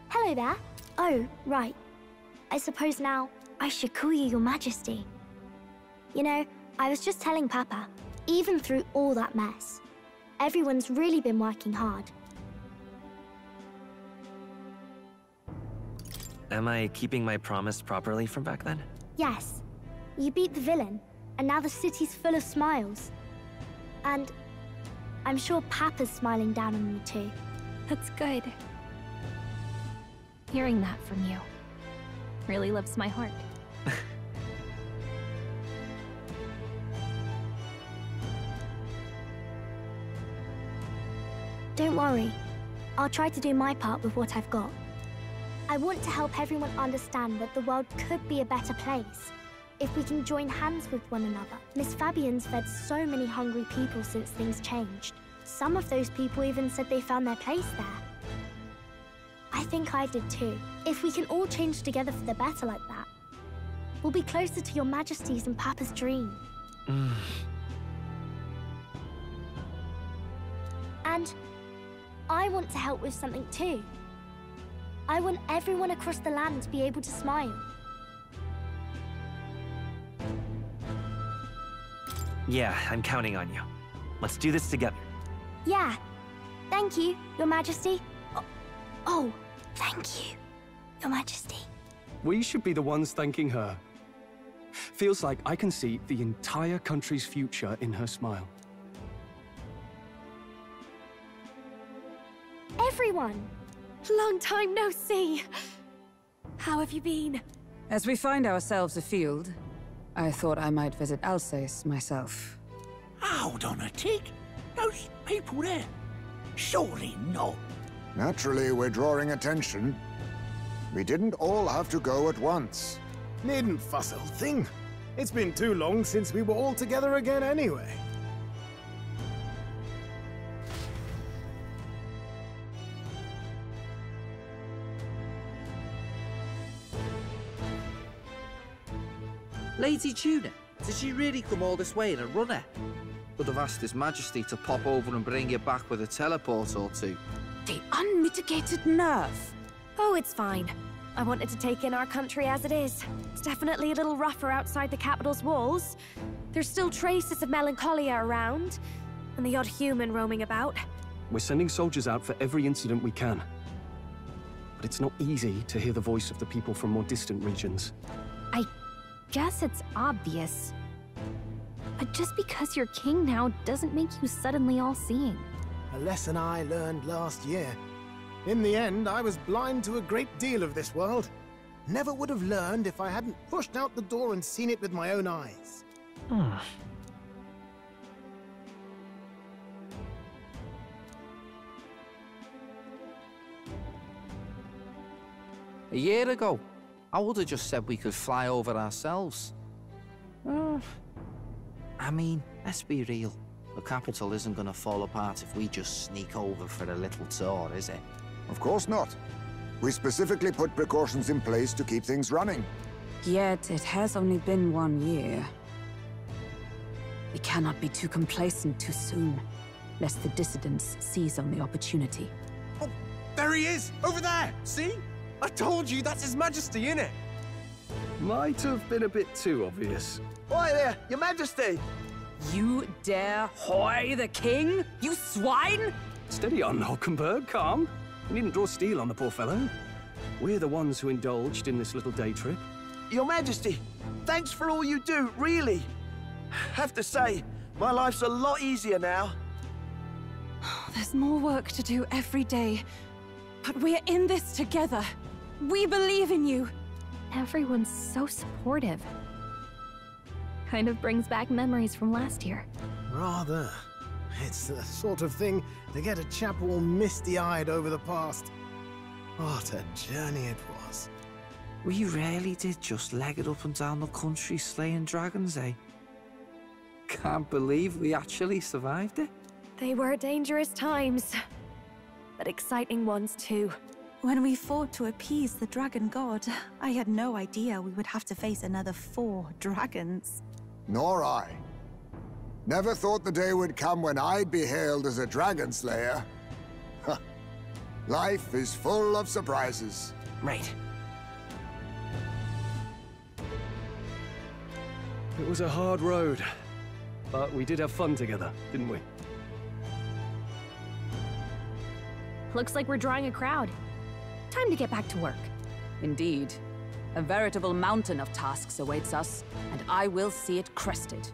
hello there. Oh, right. I suppose now I should call you Your Majesty. You know, I was just telling Papa, even through all that mess, everyone's really been working hard. Am I keeping my promise properly from back then? Yes, you beat the villain, and now the city's full of smiles. And I'm sure Papa's smiling down on you too. That's good. Hearing that from you really lifts my heart. Don't worry. I'll try to do my part with what I've got. I want to help everyone understand that the world could be a better place if we can join hands with one another. Miss Fabian's fed so many hungry people since things changed. Some of those people even said they found their place there. I think I did too. If we can all change together for the better like that, we'll be closer to Your Majesty's and Papa's dream. And I want to help with something too. I want everyone across the land to be able to smile. Yeah, I'm counting on you. Let's do this together. Yeah. Thank you, Your Majesty. Oh, thank you, Your Majesty. We should be the ones thanking her. Feels like I can see the entire country's future in her smile. Everyone! Long time no see. How have you been? As we find ourselves afield, I thought I might visit Alsace myself. Hold on a tick. Those people there? Surely not. Naturally, we're drawing attention. We didn't all have to go at once. Needn't fuss, old thing. It's been too long since we were all together again anyway. Lady Tuna, did she really come all this way in a runner? Would have asked His Majesty to pop over and bring you back with a teleport or two. The unmitigated nerve. Oh, it's fine. I wanted to take in our country as it is. It's definitely a little rougher outside the capital's walls. There's still traces of melancholia around, and the odd human roaming about. We're sending soldiers out for every incident we can. But it's not easy to hear the voice of the people from more distant regions. I guess it's obvious. But just because you're king now doesn't make you suddenly all-seeing. A lesson I learned last year. In the end, I was blind to a great deal of this world. Never would have learned if I hadn't pushed out the door and seen it with my own eyes. A year ago, I would have just said we could fly over ourselves. I mean, let's be real. The capital isn't going to fall apart if we just sneak over for a little tour, is it? Of course not. We specifically put precautions in place to keep things running. Yet it has only been 1 year. We cannot be too complacent too soon, lest the dissidents seize on the opportunity. Oh, there he is! Over there! See? I told you, that's His Majesty, innit? Might have been a bit too obvious. Oi there, Your Majesty! You dare hoy the king? You swine! Steady on, Hulkenberg, calm. You needn't draw steel on the poor fellow. We're the ones who indulged in this little day trip. Your Majesty, thanks for all you do, really. Have to say, my life's a lot easier now. There's more work to do every day, but we're in this together. We believe in you. Everyone's so supportive. Kind of brings back memories from last year. Rather. It's the sort of thing to get a chap all misty-eyed over the past. What a journey it was. We really did just leg it up and down the country slaying dragons, eh? Can't believe we actually survived it. They were dangerous times, but exciting ones too. When we fought to appease the dragon god, I had no idea we would have to face another 4 dragons. Nor I. Never thought the day would come when I'd be hailed as a dragon slayer. Life is full of surprises. Right. It was a hard road, but we did have fun together, didn't we? Looks like we're drawing a crowd. Time to get back to work. Indeed. A veritable mountain of tasks awaits us, and I will see it crested.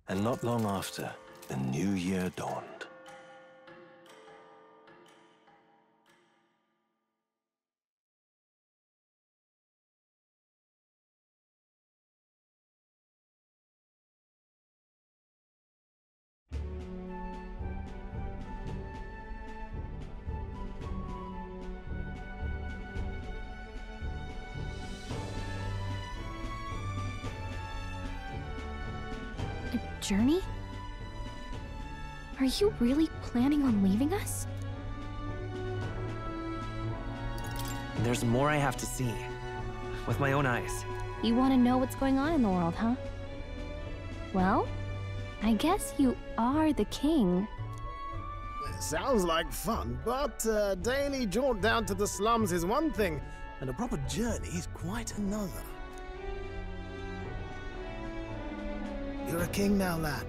And not long after, the new year dawned. Journey? Are you really planning on leaving us? There's more I have to see. With my own eyes. You want to know what's going on in the world, huh? Well, I guess you are the king. Sounds like fun, but a daily jaunt down to the slums is one thing, and a proper journey is quite another. You're a king now, lad.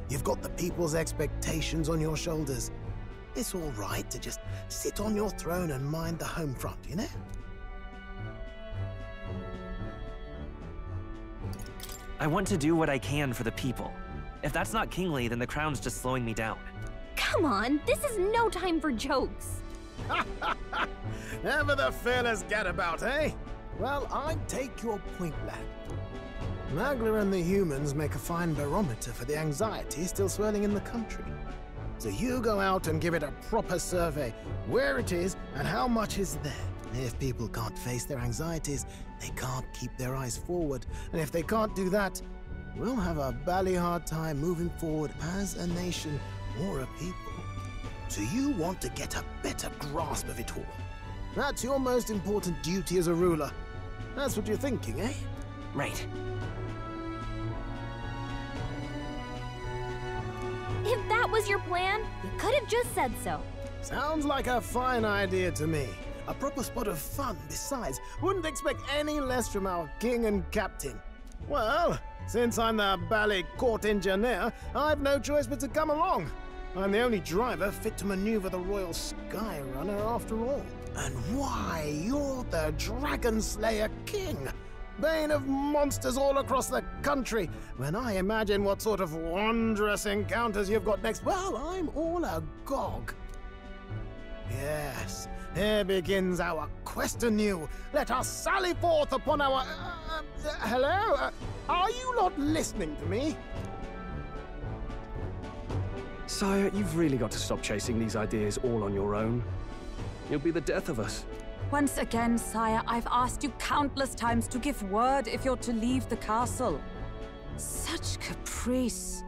You've got the people's expectations on your shoulders. It's all right to just sit on your throne and mind the home front, you know? I want to do what I can for the people. If that's not kingly, then the crown's just slowing me down. Come on, this is no time for jokes. Never the fearless gadabout, eh? Well, I take your point, lad. Magla and the humans make a fine barometer for the anxiety still swirling in the country. So you go out and give it a proper survey, where it is and how much is there. If people can't face their anxieties, they can't keep their eyes forward. And if they can't do that, we'll have a bally hard time moving forward as a nation or a people. So you want to get a better grasp of it all. That's your most important duty as a ruler. That's what you're thinking, eh? Right. If that was your plan, you could have just said so. Sounds like a fine idea to me. A proper spot of fun, besides. Wouldn't expect any less from our king and captain. Well, since I'm the bally court engineer, I've no choice but to come along. I'm the only driver fit to maneuver the Royal Skyrunner after all. And why, you're the Dragon Slayer King. Bane of monsters all across the country. When I imagine what sort of wondrous encounters you've got next, well, I'm all agog. Yes, here begins our quest anew. Let us sally forth upon our... hello? Are you not listening to me? Sire, you've really got to stop chasing these ideas all on your own. You'll be the death of us. Once again, sire, I've asked you countless times to give word if you're to leave the castle. Such caprice.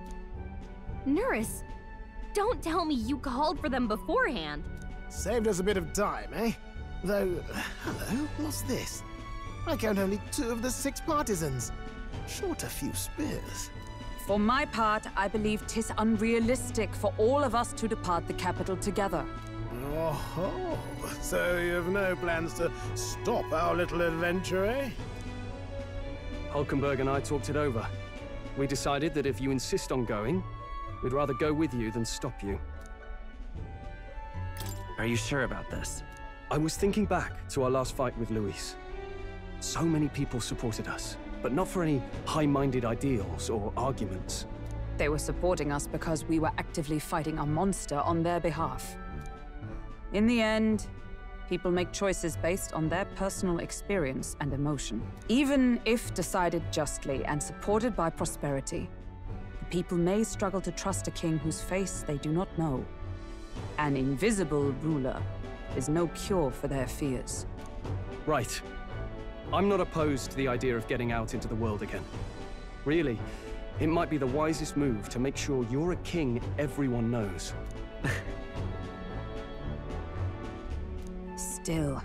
Nurse, don't tell me you called for them beforehand. Saved us a bit of time, eh? Though, hello, what's this? I count only 2 of the 6 partisans. Short a few spears. For my part, I believe 'tis unrealistic for all of us to depart the capital together. Oh, so you have no plans to stop our little adventure, eh? Hulkenberg and I talked it over. We decided that if you insist on going, we'd rather go with you than stop you. Are you sure about this? I was thinking back to our last fight with Louis. So many people supported us, but not for any high-minded ideals or arguments. They were supporting us because we were actively fighting a monster on their behalf. In the end, people make choices based on their personal experience and emotion. Even if decided justly and supported by prosperity, the people may struggle to trust a king whose face they do not know. An invisible ruler is no cure for their fears. Right. I'm not opposed to the idea of getting out into the world again. Really, it might be the wisest move to make sure you're a king everyone knows. Still,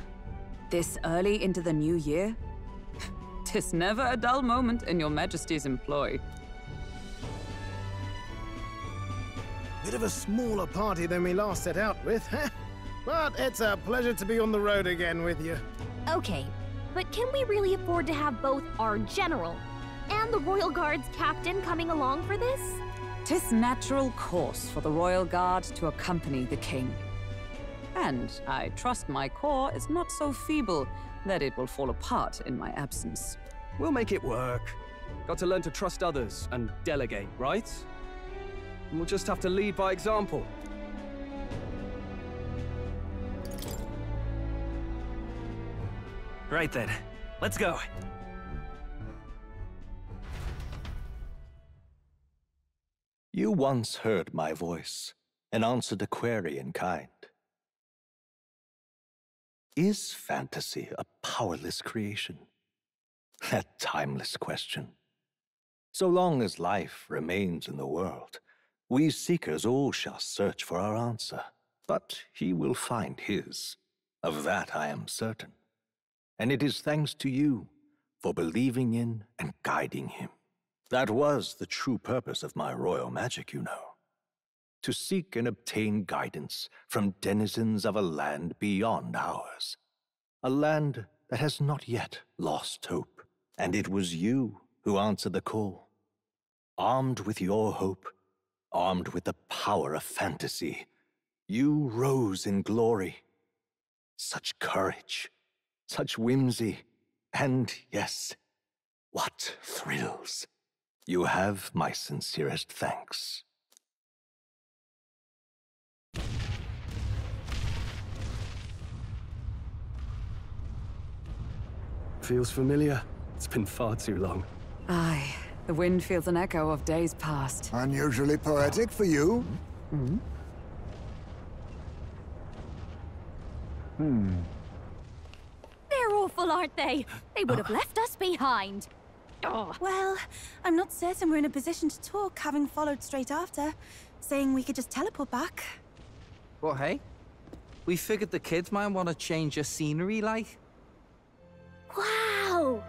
this early into the new year? 'Tis never a dull moment in your Majesty's employ. Bit of a smaller party than we last set out with, huh? But it's a pleasure to be on the road again with you. Okay, but can we really afford to have both our general and the Royal Guard's captain coming along for this? 'Tis natural course for the Royal Guard to accompany the king. And I trust my corps is not so feeble that it will fall apart in my absence. We'll make it work. Got to learn to trust others and delegate, right? And we'll just have to lead by example. Right then, let's go. You once heard my voice and answered a query in kind. Is fantasy a powerless creation? That timeless question. So long as life remains in the world, we seekers all shall search for our answer. But he will find his. Of that I am certain. And it is thanks to you for believing in and guiding him. That was the true purpose of my royal magic, you know. To seek and obtain guidance from denizens of a land beyond ours. A land that has not yet lost hope. And it was you who answered the call. Armed with your hope, armed with the power of fantasy, you rose in glory. Such courage, such whimsy, and yes, what thrills. You have my sincerest thanks. Feels familiar. It's been far too long. Aye, the wind feels an echo of days past. Unusually poetic for you. They're awful, aren't they? They would have left us behind. Oh. Well, I'm not certain we're in a position to talk, having followed straight after, saying we could just teleport back. Well, hey, we figured the kids might want to change your scenery, like. Wow!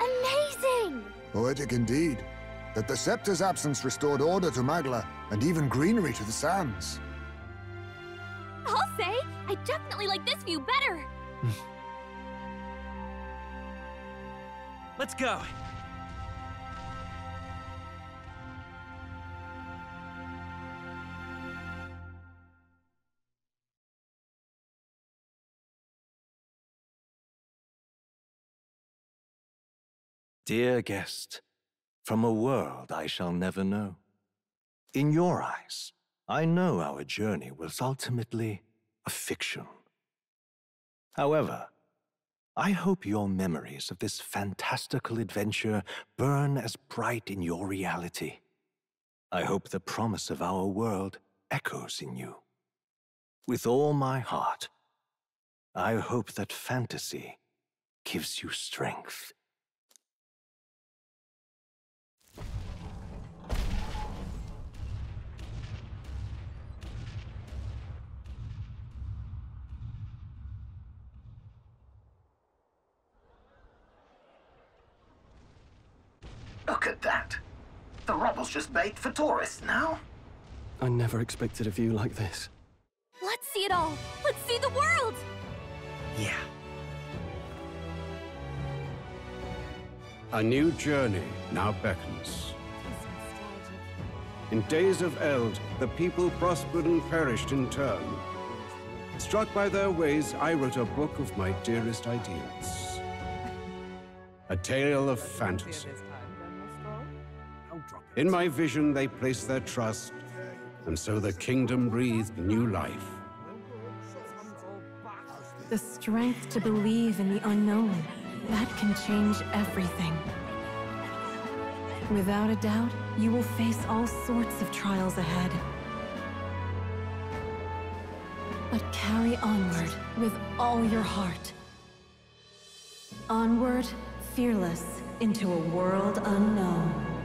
Amazing! Poetic indeed. That the scepter's absence restored order to Magla, and even greenery to the sands. I'll say, I definitely like this view better. Let's go. Dear guest, from a world I shall never know. In your eyes, I know our journey was ultimately a fiction. However, I hope your memories of this fantastical adventure burn as bright in your reality. I hope the promise of our world echoes in you. With all my heart, I hope that fantasy gives you strength. Look at that. The rubble's just bait for tourists now. I never expected a view like this. Let's see it all! Let's see the world! Yeah. A new journey now beckons. In days of Eld, the people prospered and perished in turn. Struck by their ways, I wrote a book of my dearest ideals. A tale of fantasy. In my vision, they placed their trust, and so the kingdom breathed new life. The strength to believe in the unknown, that can change everything. Without a doubt, you will face all sorts of trials ahead. But carry onward with all your heart. Onward, fearless, into a world unknown.